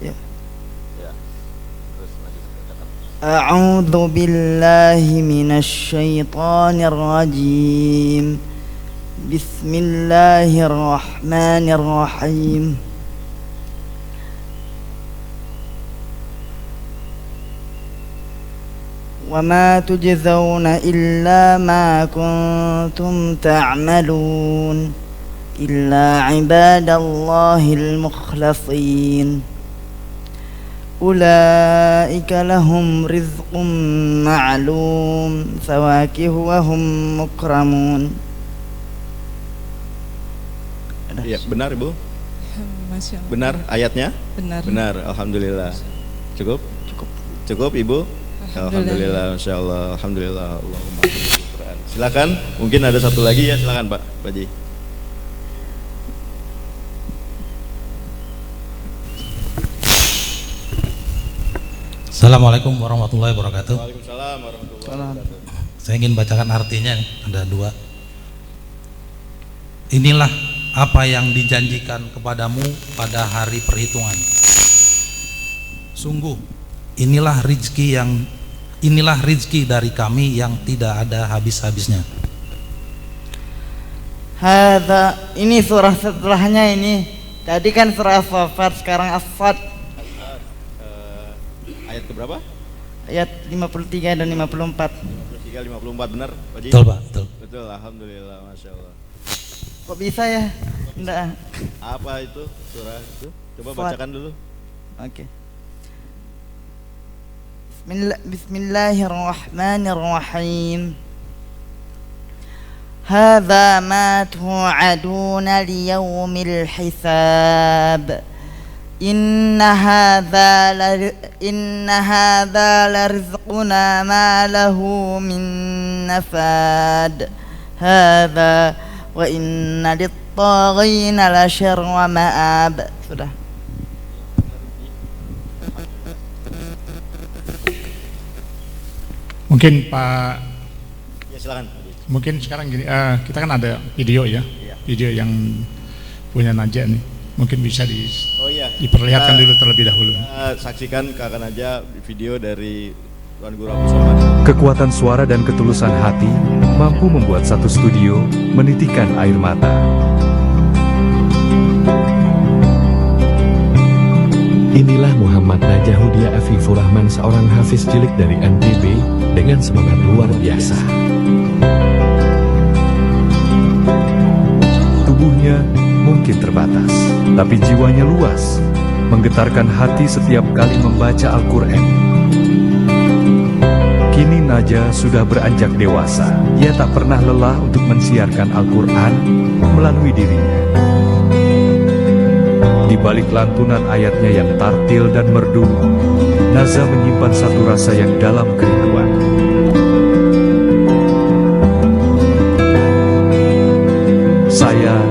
Ya. A'udzu billahi minasy syaithanir rajim. Bismillahirrahmanirrahim. وما تجزون إلا ما كنتم تعملون إلا عباد الله المخلصين أولئك لهم رزق معلوم فواكه وهم مكرمون. Ya, benar Ibu? Masya Allah. Benar ayatnya? Benar. Benar, alhamdulillah. Cukup? Cukup Ibu? Alhamdulillah, Masya Allah, alhamdulillah, Allahumma Quran. Silakan, mungkin ada satu lagi ya, silakan Pak Haji. Assalamualaikum warahmatullahi wabarakatuh. Waalaikumsalam warahmatullahi wabarakatuh. Saya ingin bacakan artinya nih, ada dua. Inilah apa yang dijanjikan kepadamu pada hari perhitungan. Sungguh, inilah rizki dari kami yang tidak ada habis-habisnya. Ini surah setelahnya ini. Tadi kan surah As-Saffat, sekarang As-Sad. Ayat keberapa? Ayat 53 dan 54. 53, 54 benar Pak Haji? Betul Pak, betul. Betul, alhamdulillah, Masya Allah. Kok bisa ya? Enggak. Apa itu surah itu? Coba As-Sad. bacakan dulu. Oke. Bismillahirrahmanirrahim. Hadza ma tu'aduna liyaumil hisab. Inna hadza larizquna ma lahu min nafad. Hadza wa inna lit-taghina lasyarra ma'ab. Sudah. Mungkin Pak, Ya silakan. mungkin sekarang gini, kita kan ada video ya, video yang punya Najah nih, mungkin bisa diperlihatkan dulu terlebih dahulu. Saksikan Kakak Najah video dari Tuan Guru Abdul Somad. Kekuatan suara dan ketulusan hati mampu membuat satu studio menitikkan air mata. Inilah Muhammad Najah Hudia Afifur Rahman, seorang hafiz cilik dari NTB dengan semangat luar biasa. Tubuhnya mungkin terbatas, tapi jiwanya luas, menggetarkan hati setiap kali membaca Al-Quran. Kini Najah sudah beranjak dewasa. Ia tak pernah lelah untuk mensiarkan Al-Quran melalui dirinya. Di balik lantunan ayatnya yang tartil dan merdu, Nazah menyimpan satu rasa yang dalam kerinduan. Saya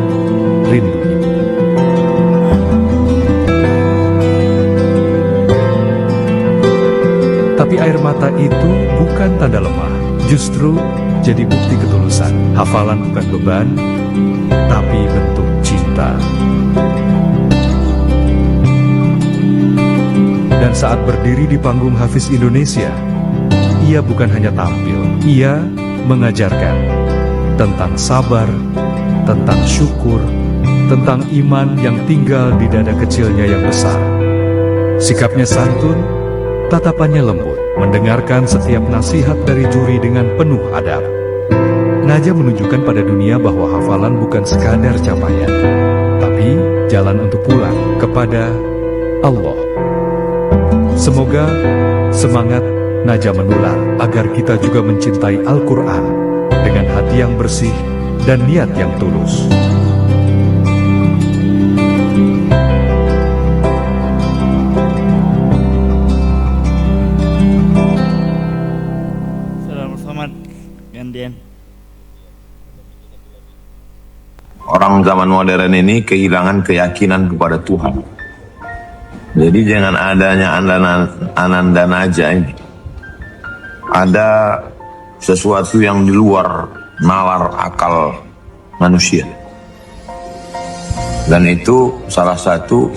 rindu. Tapi air mata itu bukan tanda lemah, justru jadi bukti ketulusan. Hafalan bukan beban, tapi bentuk cinta. Dan saat berdiri di panggung Hafiz Indonesia, ia bukan hanya tampil, ia mengajarkan tentang sabar, tentang syukur, tentang iman yang tinggal di dada kecilnya yang besar. Sikapnya santun, tatapannya lembut, mendengarkan setiap nasihat dari juri dengan penuh adab. Najah menunjukkan pada dunia bahwa hafalan bukan sekadar capaian, tapi jalan untuk pulang kepada Allah. Semoga semangat Najah menular agar kita juga mencintai Al-Quran dengan hati yang bersih dan niat yang tulus. Saudara Somad gantian. orang zaman modern ini kehilangan keyakinan kepada Tuhan. Jadi dengan adanya Ananda Naja ini, ada sesuatu yang di luar nalar akal manusia. Dan itu salah satu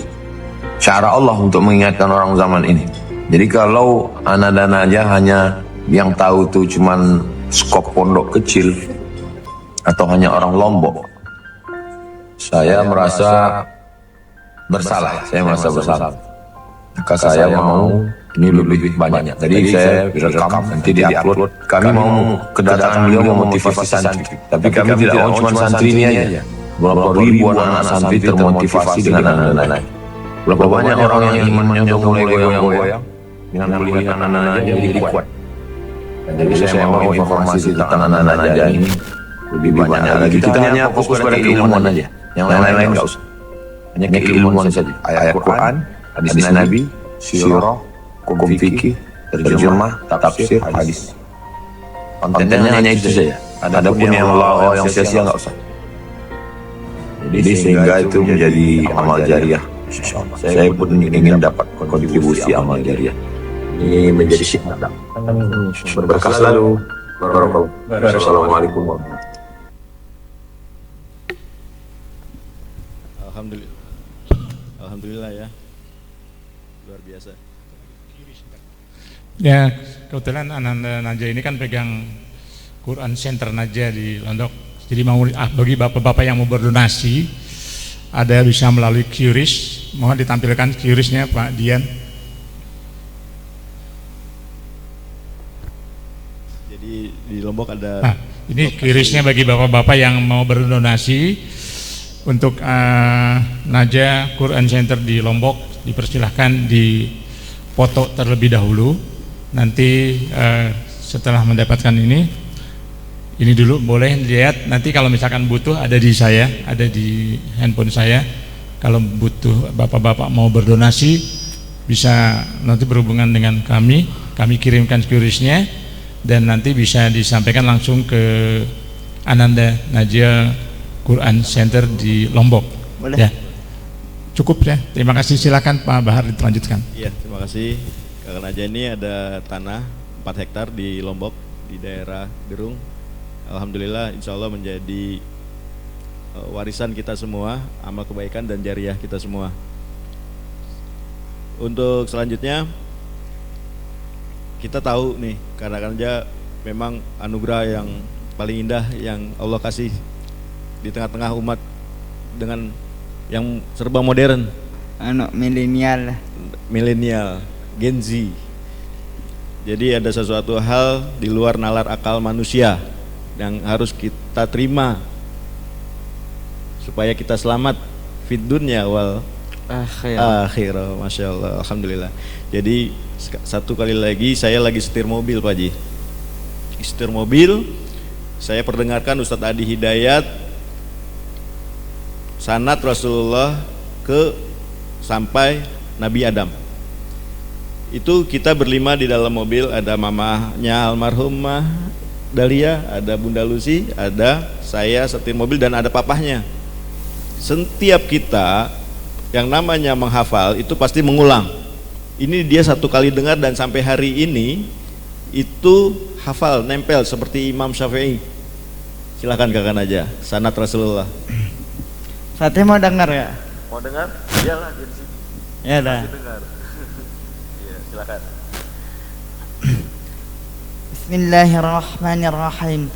cara Allah untuk mengingatkan orang zaman ini. Jadi kalau Ananda Naja hanya yang tahu tuh cuman skop pondok kecil atau hanya orang Lombok, saya merasa bersalah. Maka saya mau ini lebih banyak. Jadi saya rekam, nanti diupload. Kami mau kedatangan beliau memotivasi santri. Tapi kami tidak mau cuma santri ini aja. Berapa ribuan anak santri termotivasi dengan anak-anak. Berapa banyak orang yang imannya sudah mulai goyang-goyang dengan melihat anak-anak jadi kuat. Jadi saya mau informasi tentang anak-anak ini lebih banyak lagi. Kita hanya fokus pada keilmuan aja. Yang lain-lain nggak usah. Hanya keilmuan saja. Ayat Quran, hadis Nabi, sirah, hukum fikih, terjemah, tafsir, hadis. Kontennya hanya itu saja. Adapun yang Allah yang sia-sia nggak usah. Jadi sehingga itu menjadi amal jariah. Saya pun ingin dapat kontribusi amal jariah. Ini menjadi syiar. Berkah selalu. Assalamualaikum warahmatullahi wabarakatuh. Alhamdulillah ya, luar biasa. Ya, kebetulan Ananda Naja ini kan pegang Quran Center Naja di Lombok. Jadi mau bagi bapak-bapak yang mau berdonasi, ada bisa melalui QRIS. Mohon ditampilkan QRIS-nya Pak Dian. Jadi di Lombok ada. Nah, ini QRIS-nya bagi bapak-bapak yang mau berdonasi untuk Naja Quran Center di Lombok. Dipersilahkan dipoto terlebih dahulu. Nanti setelah mendapatkan ini dulu boleh dilihat. Nanti kalau misalkan butuh ada di saya, ada di handphone saya. Kalau butuh bapak-bapak mau berdonasi bisa nanti berhubungan dengan kami kirimkan QRIS-nya dan nanti bisa disampaikan langsung ke Ananda Naja Quran Center di Lombok. Boleh. Ya. Cukup ya. Terima kasih, silakan Pak Bahar dilanjutkan. Iya, terima kasih. Kakak Naja ini ada tanah 4 hektar di Lombok di daerah Gerung. Alhamdulillah insya Allah menjadi warisan kita semua, amal kebaikan dan jariah kita semua. Untuk selanjutnya kita tahu nih, karena memang anugerah yang paling indah yang Allah kasih di tengah-tengah umat dengan yang serba modern, milenial, Gen Z. Jadi ada sesuatu hal di luar nalar akal manusia yang harus kita terima supaya kita selamat fid dunya wal akhirah. Masya Allah, alhamdulillah. Jadi satu kali lagi saya lagi setir mobil Pak Haji. Setir mobil, saya perdengarkan Ustadz Adi Hidayat sanad Rasulullah sampai Nabi Adam. Itu kita berlima di dalam mobil, ada mamanya almarhumah Dahlia, ada Bunda Lucy, ada saya setir mobil dan ada papahnya. Setiap kita yang namanya menghafal itu pasti mengulang. Ini dia satu kali dengar dan sampai hari ini itu hafal, nempel seperti Imam Syafi'i. Silakan Kakak Naja, sanad Rasulullah. Fatih mau dengar ya? Mau dengar? Iyalah, di sini. Ya dah. Iya, silakan. Bismillahirrahmanirrahim.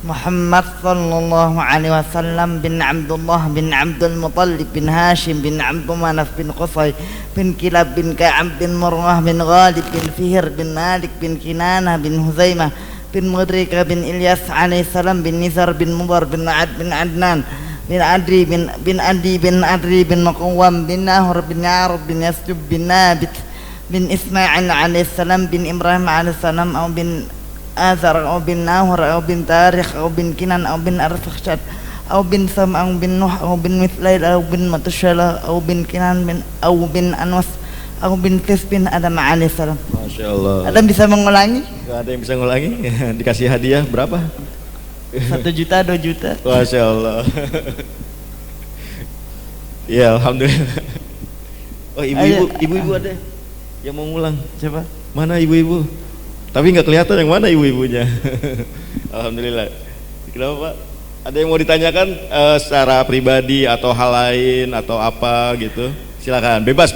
Muhammad sallallahu alaihi wasallam bin Abdullah bin Abdul Muttalib bin Hashim bin Abdul Manaf bin Qusay bin Kilab bin Ka'ab bin Murrah bin Ghalib bin Fihr bin Malik bin Kinanah bin Huzaimah bin Mudrika bin Ilyas alaihi salam bin Nizar bin Mudar bin Ad bin Adnan bin Adri bin Adi bin Adri bin Maqawam bin Nahur bin Yarub bin Yasjub bin Nabit bin Ismail alaihi salam bin Ibrahim alaihi salam atau bin Azar atau bin Nahur atau bin Tarikh atau bin Kinan atau bin Arfakhshad atau bin Sam atau bin Nuh atau bin Mithlail atau bin Matushalah atau bin Kinan atau bin Anwas atau bin Qis bin Adam alaihi salam. Masya Allah. Adam bisa mengulangi? Gak ada yang bisa mengulangi. Dikasih hadiah berapa? 1 juta, 2 juta. Masya Allah. Ya, alhamdulillah. Oh, ibu-ibu ada yang mau ngulang. Siapa? Mana ibu-ibu? Tapi nggak kelihatan yang mana ibu-ibunya. Alhamdulillah. Kenapa Pak? Ada yang mau ditanyakan secara pribadi atau hal lain atau apa gitu? Silakan, bebas.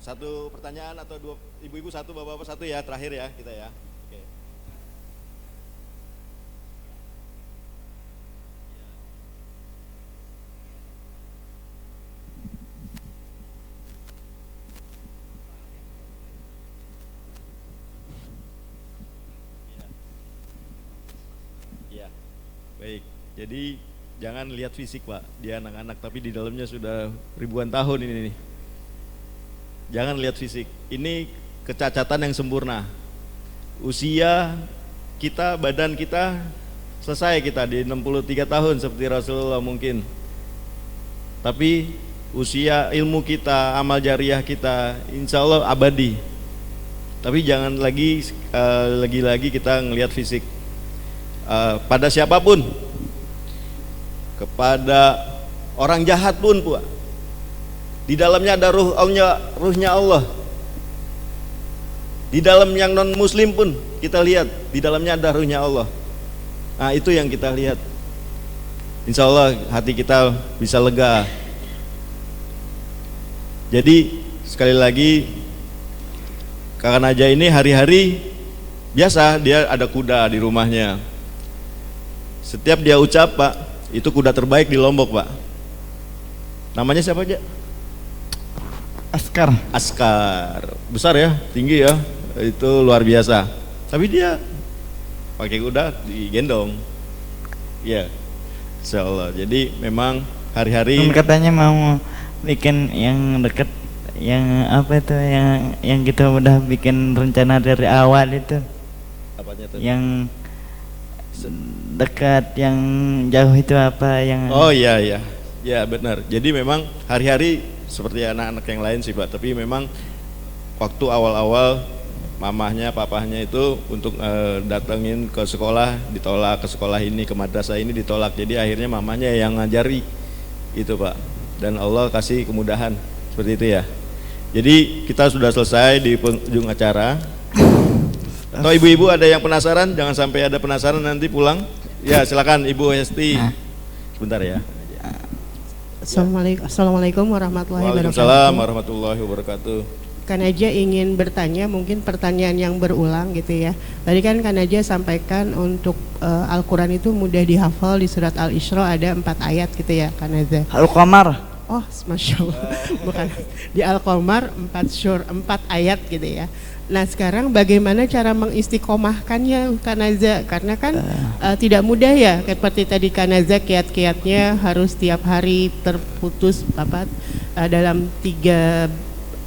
Satu pertanyaan atau dua, ibu-ibu satu, bapak-bapak satu ya, terakhir ya kita ya. Oke. Ya, baik. Jadi jangan lihat fisik Pak, dia anak-anak tapi di dalamnya sudah ribuan tahun ini nih. Jangan lihat fisik, ini kecacatan yang sempurna. Usia kita, badan kita selesai kita di 63 tahun seperti Rasulullah mungkin. Tapi usia ilmu kita, amal jariah kita insya Allah abadi. Tapi jangan lagi kita ngelihat fisik. Pada siapapun, kepada orang jahat pun Pak, di dalamnya ada ruhnya Allah. Di dalam yang non muslim pun kita lihat di dalamnya ada ruhnya Allah. Nah itu yang kita lihat. Insya Allah hati kita bisa lega. Jadi sekali lagi Kakak Naja ini hari-hari biasa dia ada kuda di rumahnya. Setiap dia ucap Pak, itu kuda terbaik di Lombok Pak. Namanya siapa aja? Askar, besar ya, tinggi ya, itu luar biasa. Tapi dia pakai kuda digendong, ya, insya Allah. Jadi memang hari-hari. Katanya mau bikin yang deket, yang apa itu, yang kita udah bikin rencana dari awal itu. Apanya tuh? Yang dekat, yang jauh itu apa yang? Oh iya, ya benar. Jadi memang hari-hari seperti anak-anak yang lain sih Pak, tapi memang waktu awal-awal mamahnya, papahnya itu untuk datengin ke sekolah ditolak, ke sekolah ini, ke madrasah ini ditolak, jadi akhirnya mamanya yang ngajari itu Pak, dan Allah kasih kemudahan seperti itu ya. Jadi kita sudah selesai di penghujung acara. Atau ibu-ibu ada yang penasaran? Jangan sampai ada penasaran nanti pulang. Ya silakan Ibu Hesti, sebentar ya. Assalamualaikum warahmatullahi wabarakatuh. Waalaikumsalam warahmatullahi wabarakatuh. Kak Naja ingin bertanya, mungkin pertanyaan yang berulang gitu ya. Tadi kan Kak Naja sampaikan untuk Al-Quran itu mudah dihafal, di surat Al-Isra ada 4 ayat gitu ya Kak Naja. Al-Qamar. Oh, Masya Allah. Bukan, di Al-Qamar 4 ayat gitu ya. Nah sekarang bagaimana cara mengistiqomahkannya Kak Naza, karena kan tidak mudah ya, seperti tadi Kak Naza kiat-kiatnya harus tiap hari terputus dalam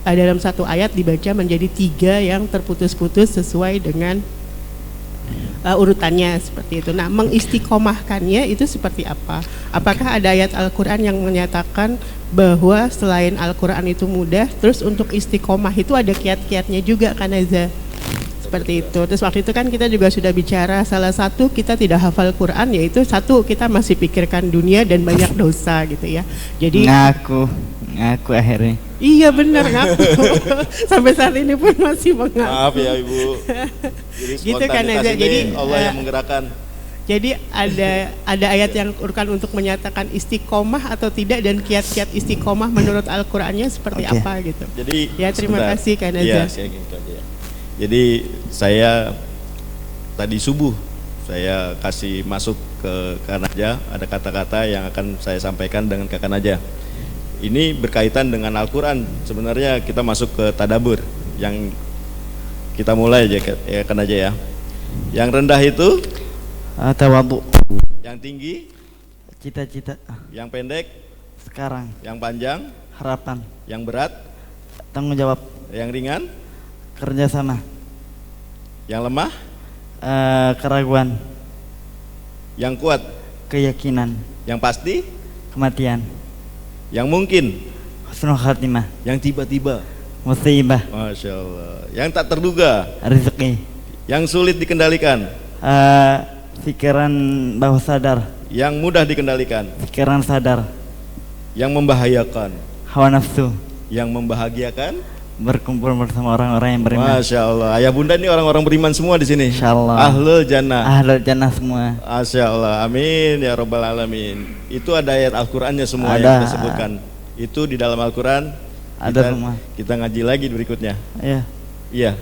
dalam satu ayat dibaca menjadi 3 yang terputus-putus sesuai dengan urutannya seperti itu. Nah mengistiqomahkannya itu seperti apa? Apakah ada ayat Al-Quran yang menyatakan bahwa selain Al-Quran itu mudah, terus untuk istiqomah itu ada kiat-kiatnya juga Kak Naza, seperti itu. Terus waktu itu kan kita juga sudah bicara, salah satu kita tidak hafal Quran, yaitu satu kita masih pikirkan dunia dan banyak dosa gitu ya. Jadi ngaku akhirnya. Iya benar ngaku. Sampai saat ini pun masih mengaku. Maaf ya Ibu. Jadi gitu kan Naza. Jadi Allah yang menggerakkan. Jadi ada ayat yang Quran untuk menyatakan istiqomah atau tidak, dan kiat-kiat istiqomah menurut Al-Qur'annya seperti apa gitu. Jadi ya terima kasih Kak Naza. Ya. Jadi saya tadi subuh saya kasih masuk ke Kak Naja, ada kata-kata yang akan saya sampaikan dengan Kak Naja. Ini berkaitan dengan Al-Quran. Sebenarnya kita masuk ke tadabur yang kita mulai aja ya Kak Naja ya. Yang rendah itu tawadhu. Yang tinggi cita-cita. Yang pendek sekarang. Yang panjang harapan. Yang berat tanggung jawab. Yang ringan kerjasama. Yang lemah keraguan. Yang kuat keyakinan. Yang pasti kematian. Yang mungkin husnul khatimah. Yang tiba-tiba musibah. Masya Allah. Yang tak terduga rezeki. Yang sulit dikendalikan pikiran bawah sadar. yang mudah dikendalikan, pikiran sadar, yang membahayakan, hawa nafsu, yang membahagiakan, berkumpul bersama orang-orang yang beriman. Masya Allah, ayah bunda ini orang-orang beriman semua di sini. Insya Allah. Ahlul jannah. Ahlul jannah semua. Masya Allah, amin ya robbal alamin. Itu ada ayat Al-Qurannya semua Ada. yang kita sebutkan. Itu di dalam Al-Quran. Ada semua. Kita ngaji lagi berikutnya. Iya. Iya.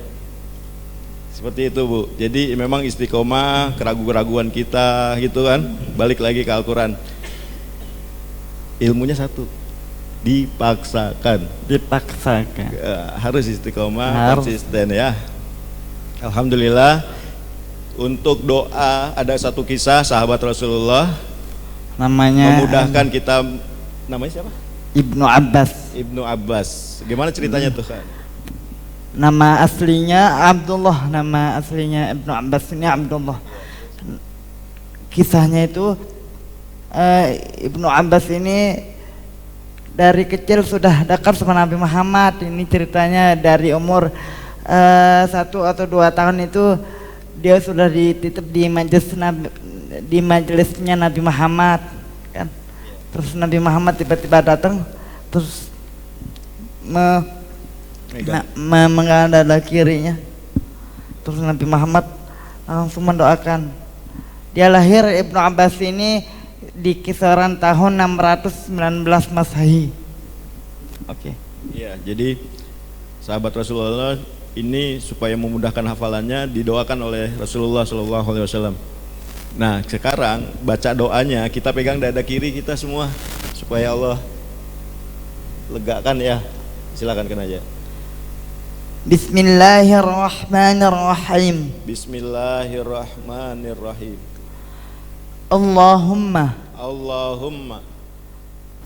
Seperti itu Bu. Jadi memang istiqomah, keraguan-keraguan kita gitu kan. Balik lagi ke Al-Quran. Ilmunya satu. Dipaksakan. Harus istiqomah, konsisten ya. Alhamdulillah. Untuk doa ada satu kisah sahabat Rasulullah, namanya memudahkan kita. Namanya siapa? Ibnu Abbas. Ibnu Abbas. Gimana ceritanya tuh kan? Nama aslinya Abdullah, nama aslinya Ibnu Abbas ini Abdullah. Kisahnya itu Ibnu Abbas ini dari kecil sudah dekat sama Nabi Muhammad. Ini ceritanya dari umur 1 atau 2 tahun itu dia sudah dititip di majelisnya Nabi Muhammad kan. Terus Nabi Muhammad tiba-tiba datang terus memegang dada kirinya. Terus Nabi Muhammad langsung mendoakan. Dia lahir Ibnu Abbas ini di kisaran tahun 619 Masehi. Oke. Iya, jadi sahabat Rasulullah ini supaya memudahkan hafalannya didoakan oleh Rasulullah SAW. Nah, sekarang baca doanya kita pegang dada kiri kita semua supaya Allah legakan ya. Silakan kena aja. Bismillahirrahmanirrahim. Bismillahirrahmanirrahim. Allahumma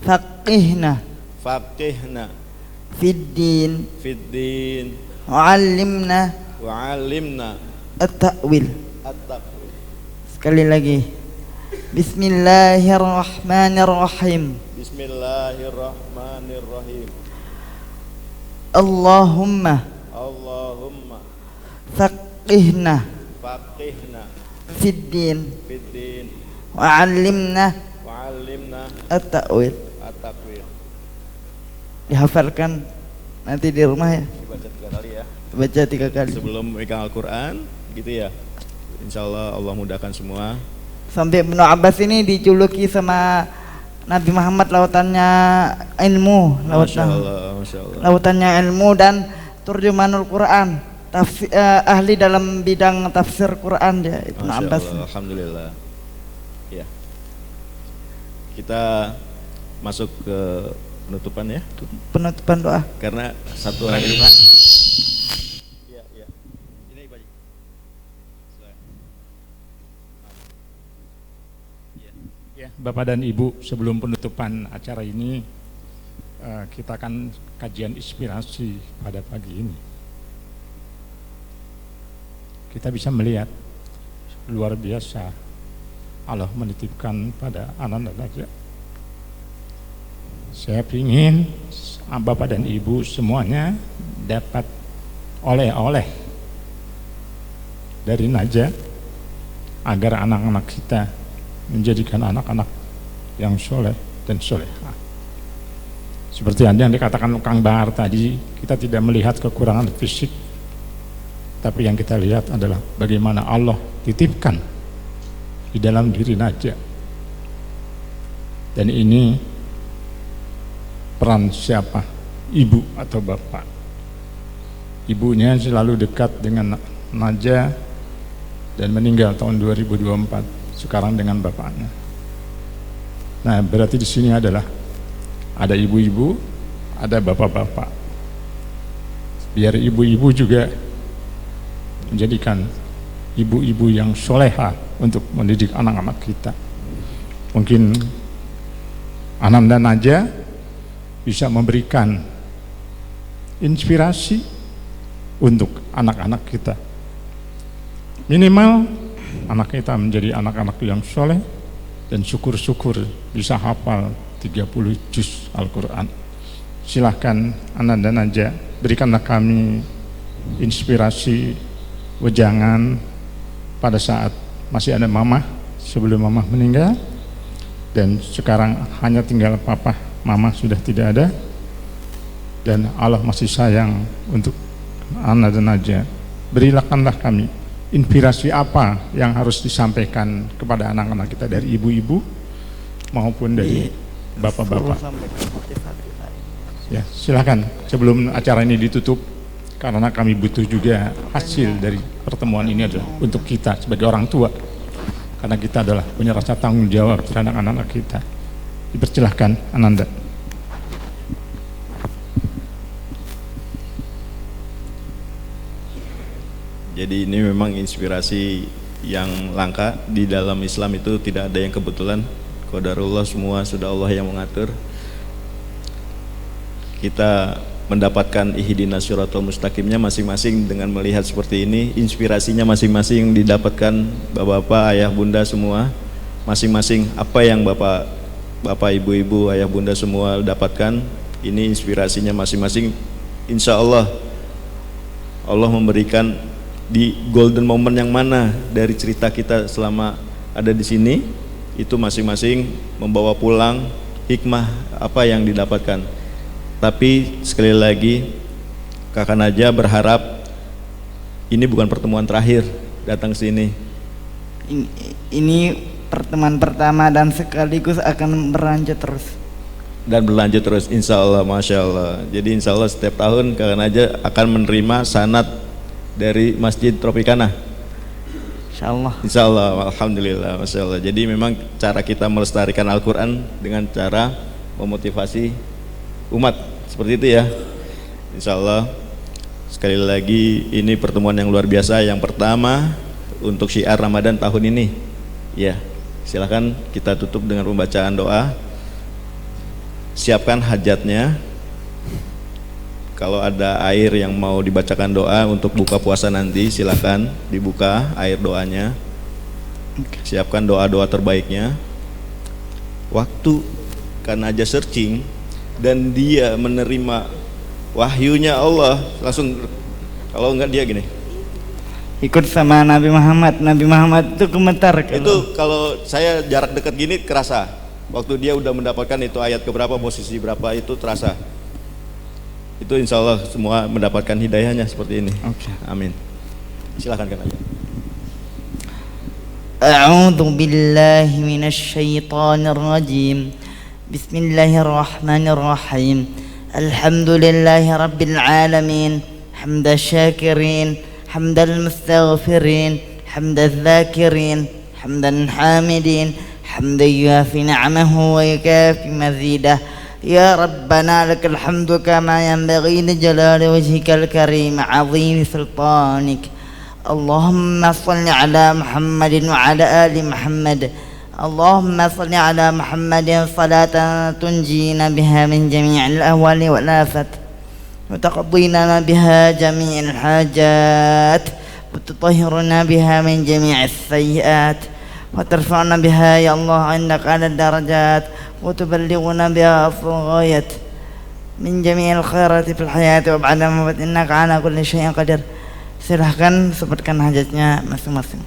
faqihna fid din wa'allimna at-ta'wil. Sekali lagi. Bismillahirrahmanirrahim. Bismillahirrahmanirrahim. Allahumma faqihna fid din wa'allimna at-ta'wil. Dihafalkan nanti di rumah ya. Dibaca 3 kali ya. Baca 3 kali. Sebelum memegang Al-Quran gitu ya. Insya Allah Allah mudahkan semua. Sampai Ibnu Abbas ini dijuluki sama Nabi Muhammad lautannya ilmu, Masya Allah. lautannya ilmu dan turjumanul Quran, ahli dalam bidang tafsir Quran dia Ibnu Abbas. Alhamdulillah. Ya. Kita masuk ke penutupan ya. Penutupan doa. Karena satu hari Pak. Iya, iya. Ini Pak. Ya, Bapak dan Ibu, sebelum penutupan acara ini kita akan kajian inspirasi pada pagi ini. Kita bisa melihat luar biasa Allah menitipkan pada anak-anak saja. Saya ingin Bapak dan Ibu semuanya dapat oleh-oleh dari Najah agar anak-anak kita menjadikan anak-anak yang soleh dan solehah. Seperti yang dikatakan Kang Bahar tadi, kita tidak melihat kekurangan fisik, tapi yang kita lihat adalah bagaimana Allah titipkan di dalam diri Najah. Dan ini peran siapa? Ibu atau bapak? Ibunya selalu dekat dengan Najah dan meninggal tahun 2024. Sekarang dengan bapaknya. Nah, berarti di sini adalah ada ibu-ibu, ada bapak-bapak. Biar ibu-ibu juga menjadikan ibu-ibu yang soleha untuk mendidik anak-anak kita. Mungkin Anam dan Najah bisa memberikan inspirasi untuk anak-anak kita. Minimal anak kita menjadi anak-anak yang soleh dan syukur-syukur bisa hafal 30 juz Al-Quran. Silahkan Ana dan Najah, berikanlah kami inspirasi, wejangan pada saat masih ada mamah sebelum mamah meninggal, dan sekarang hanya tinggal papa, mama sudah tidak ada, dan Allah masih sayang untuk Ana dan Najah. Berikanlah kami inspirasi apa yang harus disampaikan kepada anak-anak kita dari ibu-ibu maupun dari bapak-bapak. Ya, silakan sebelum acara ini ditutup, karena kami butuh juga hasil dari pertemuan ini adalah untuk kita sebagai orang tua, karena kita adalah punya rasa tanggung jawab terhadap anak-anak kita. Dipersilahkan Ananda. Jadi ini memang inspirasi yang langka. Di dalam Islam itu tidak ada yang kebetulan, qadarullah, semua sudah Allah yang mengatur. Kita mendapatkan ihdinas siratal mustaqimnya masing-masing dengan melihat seperti ini. Inspirasinya masing-masing didapatkan bapak-bapak, ayah bunda semua, masing-masing apa yang bapak ibu-ibu, ayah bunda semua dapatkan, ini inspirasinya masing-masing. Insya Allah Allah memberikan di golden moment yang mana dari cerita kita selama ada di sini, itu masing-masing membawa pulang hikmah apa yang didapatkan. Tapi sekali lagi Kakak Najah berharap ini bukan pertemuan terakhir datang sini. Ini pertemuan pertama dan sekaligus akan berlanjut terus. Dan berlanjut terus, insya Allah, masya Allah. Jadi insya Allah setiap tahun Kakak Najah akan menerima sanad dari Masjid Tropicana. Insya Allah. Insya Allah, alhamdulillah, masya Allah. Jadi memang cara kita melestarikan Al-Quran dengan cara memotivasi umat seperti itu ya. Insya Allah sekali lagi ini pertemuan yang luar biasa, yang pertama untuk syiar Ramadan tahun ini. Ya, silakan kita tutup dengan pembacaan doa. Siapkan hajatnya. Kalau ada air yang mau dibacakan doa untuk buka puasa nanti, silakan dibuka air doanya. Siapkan doa-doa terbaiknya. Waktu karena aja searching dan dia menerima wahyunya Allah langsung, kalau enggak dia gini, ikut sama Nabi Muhammad itu gemetar. Itu kalau saya jarak dekat gini kerasa, waktu dia udah mendapatkan itu ayat keberapa, posisi berapa, itu terasa. Itu insya Allah semua mendapatkan hidayahnya seperti ini. Amin. Silakan kan aja. A'udzu billahi minasy syaithanir rajim. Bismillahirrahmanirrahim. Alhamdulillahi rabbil alamin. Hamdal syakirin, hamdal mustaghfirin, hamdal dzakirin, hamdan hamidin, hamdan yuafi ni'amahu wa yukafi mazidah. Ya Rabbana lakal hamdu kama yanbaghi li jalali wajhikal karim 'azimi sultanik. Allahumma salli ala Muhammadin wa ala ali Muhammad. اللهم صل على محمد صلاة تنجينا بها من جميع الأهوال والآفات وتقضينا بها جميع الحاجات وتطهرنا بها من جميع السيئات وترفعنا بها يا الله عندك على الدرجات وتبلغنا بها الغايات من جميع الخيرات في الحياة وبعد الموت إنك على كل شيء قدير. Silahkan sebutkan hajatnya masing-masing.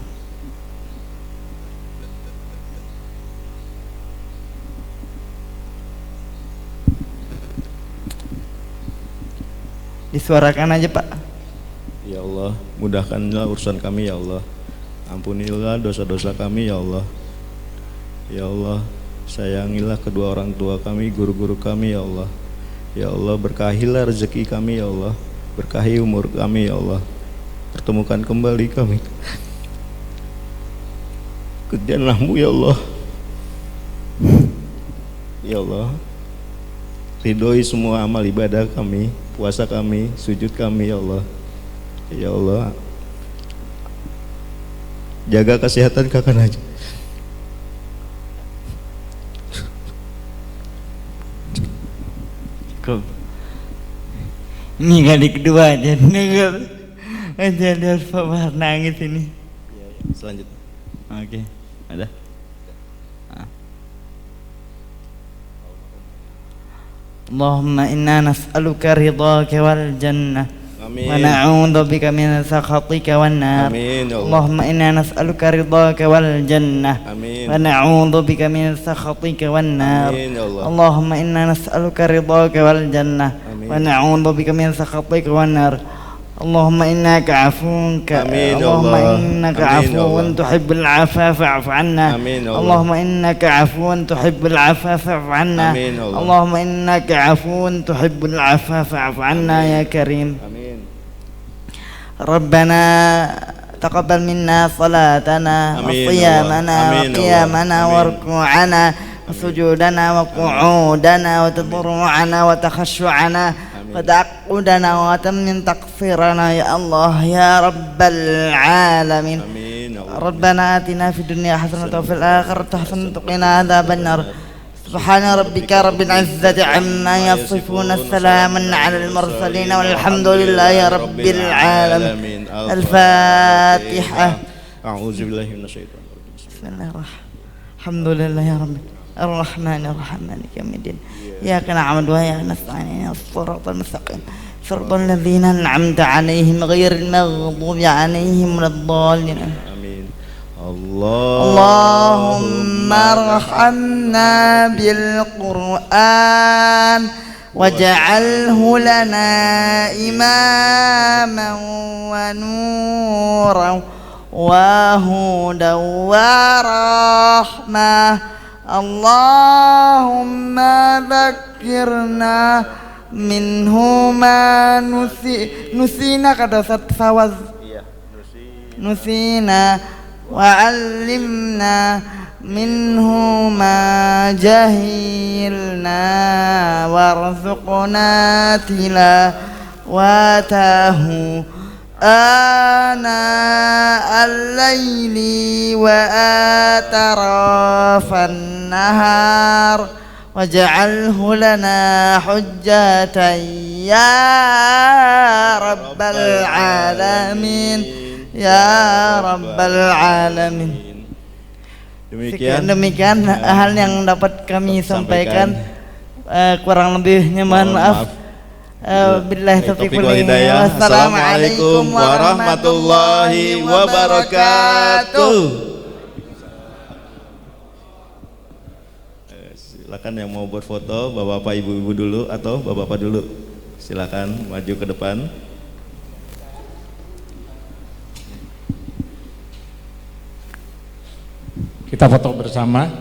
Disuarakan aja Pak. Ya Allah, mudahkanlah urusan kami ya Allah. Ampunilah dosa-dosa kami ya Allah. Ya Allah, sayangilah kedua orang tua kami, guru-guru kami ya Allah. Ya Allah, berkahilah rezeki kami ya Allah. Berkahi umur kami ya Allah. Pertemukan kembali kami ke jannah-Mu ya Allah. Ya Allah, ridhoi semua amal ibadah kami, puasa kami, sujud kami ya Allah. Ya Allah, jaga kesehatan Kakak Najah. Ini kali kedua aja dengar aja ada Pak Bahar nangis ini. Ya, selanjutnya. Oke, ada. Allahumma inna nas'aluka ridhaka wal jannah آمين. ونعوذ بك من سخطك والنار. آمين يا الله. اللهم إنا نسألك رضاك والجنة. آمين. ونعوذ بك من سخطك والنار. آمين يا الله. اللهم إنا نسألك رضاك والجنة. آمين. ونعوذ بك من سخطك والنار. اللهم إنك عفو آمين يا اللهم الله. إنك آمين يا عفو الله. تحب العفو فاعف عنا. آمين يا الله. اللهم إنك عفو تحب العفو فاعف عنا. آمين يا الله. اللهم إنك عفو تحب العفو فاعف عنا يا كريم. آمين. ربنا تقبل منا صلاتنا آمين وصيامنا يا الله. آمين يا وقيامنا الله. وركوعنا وسجودنا وقعودنا وتضرعنا وتخشعنا وتعقدنا وتمن تقصيرنا يا الله يا رب العالمين. آمين يا الله. ربنا آتنا في الدنيا حسنة وفي الآخرة حسنة وقنا عذاب النار. سبحان ربك رب العزة عما يصفون السلام على المرسلين والحمد لله رب العالمين. الفاتحة. أعوذ بالله من الشيطان الرجيم. بسم الله الرحمن الحمد لله يا رب الرحمن الرحيم مالك يوم الدين إياك نعبد وإياك نستعين اهدنا الصراط المستقيم صراط الذين أنعمت عليهم غير المغضوب عليهم ولا الضالين. آمين. اللهم ارحمنا بالقرآن واجعله لنا إماما ونورا وهدى ورحمة. اللهم ذكرنا منه ما نسينا kata Fawaz نسينا وعلمنا منه ما جهلنا وارزقنا تلاوته آناء الليل وآطراف النهار واجعله لنا حجة يا رب العالمين يا رب العالمين. Demikian hal yang dapat kami sampaikan. Kurang lebihnya mohon maaf. Billahi taufiq wal hidayah. Assalamualaikum warahmatullahi wabarakatuh. Silakan yang mau berfoto, bapak-bapak, ibu-ibu dulu atau bapak-bapak dulu. Silakan maju ke depan. Kita foto bersama.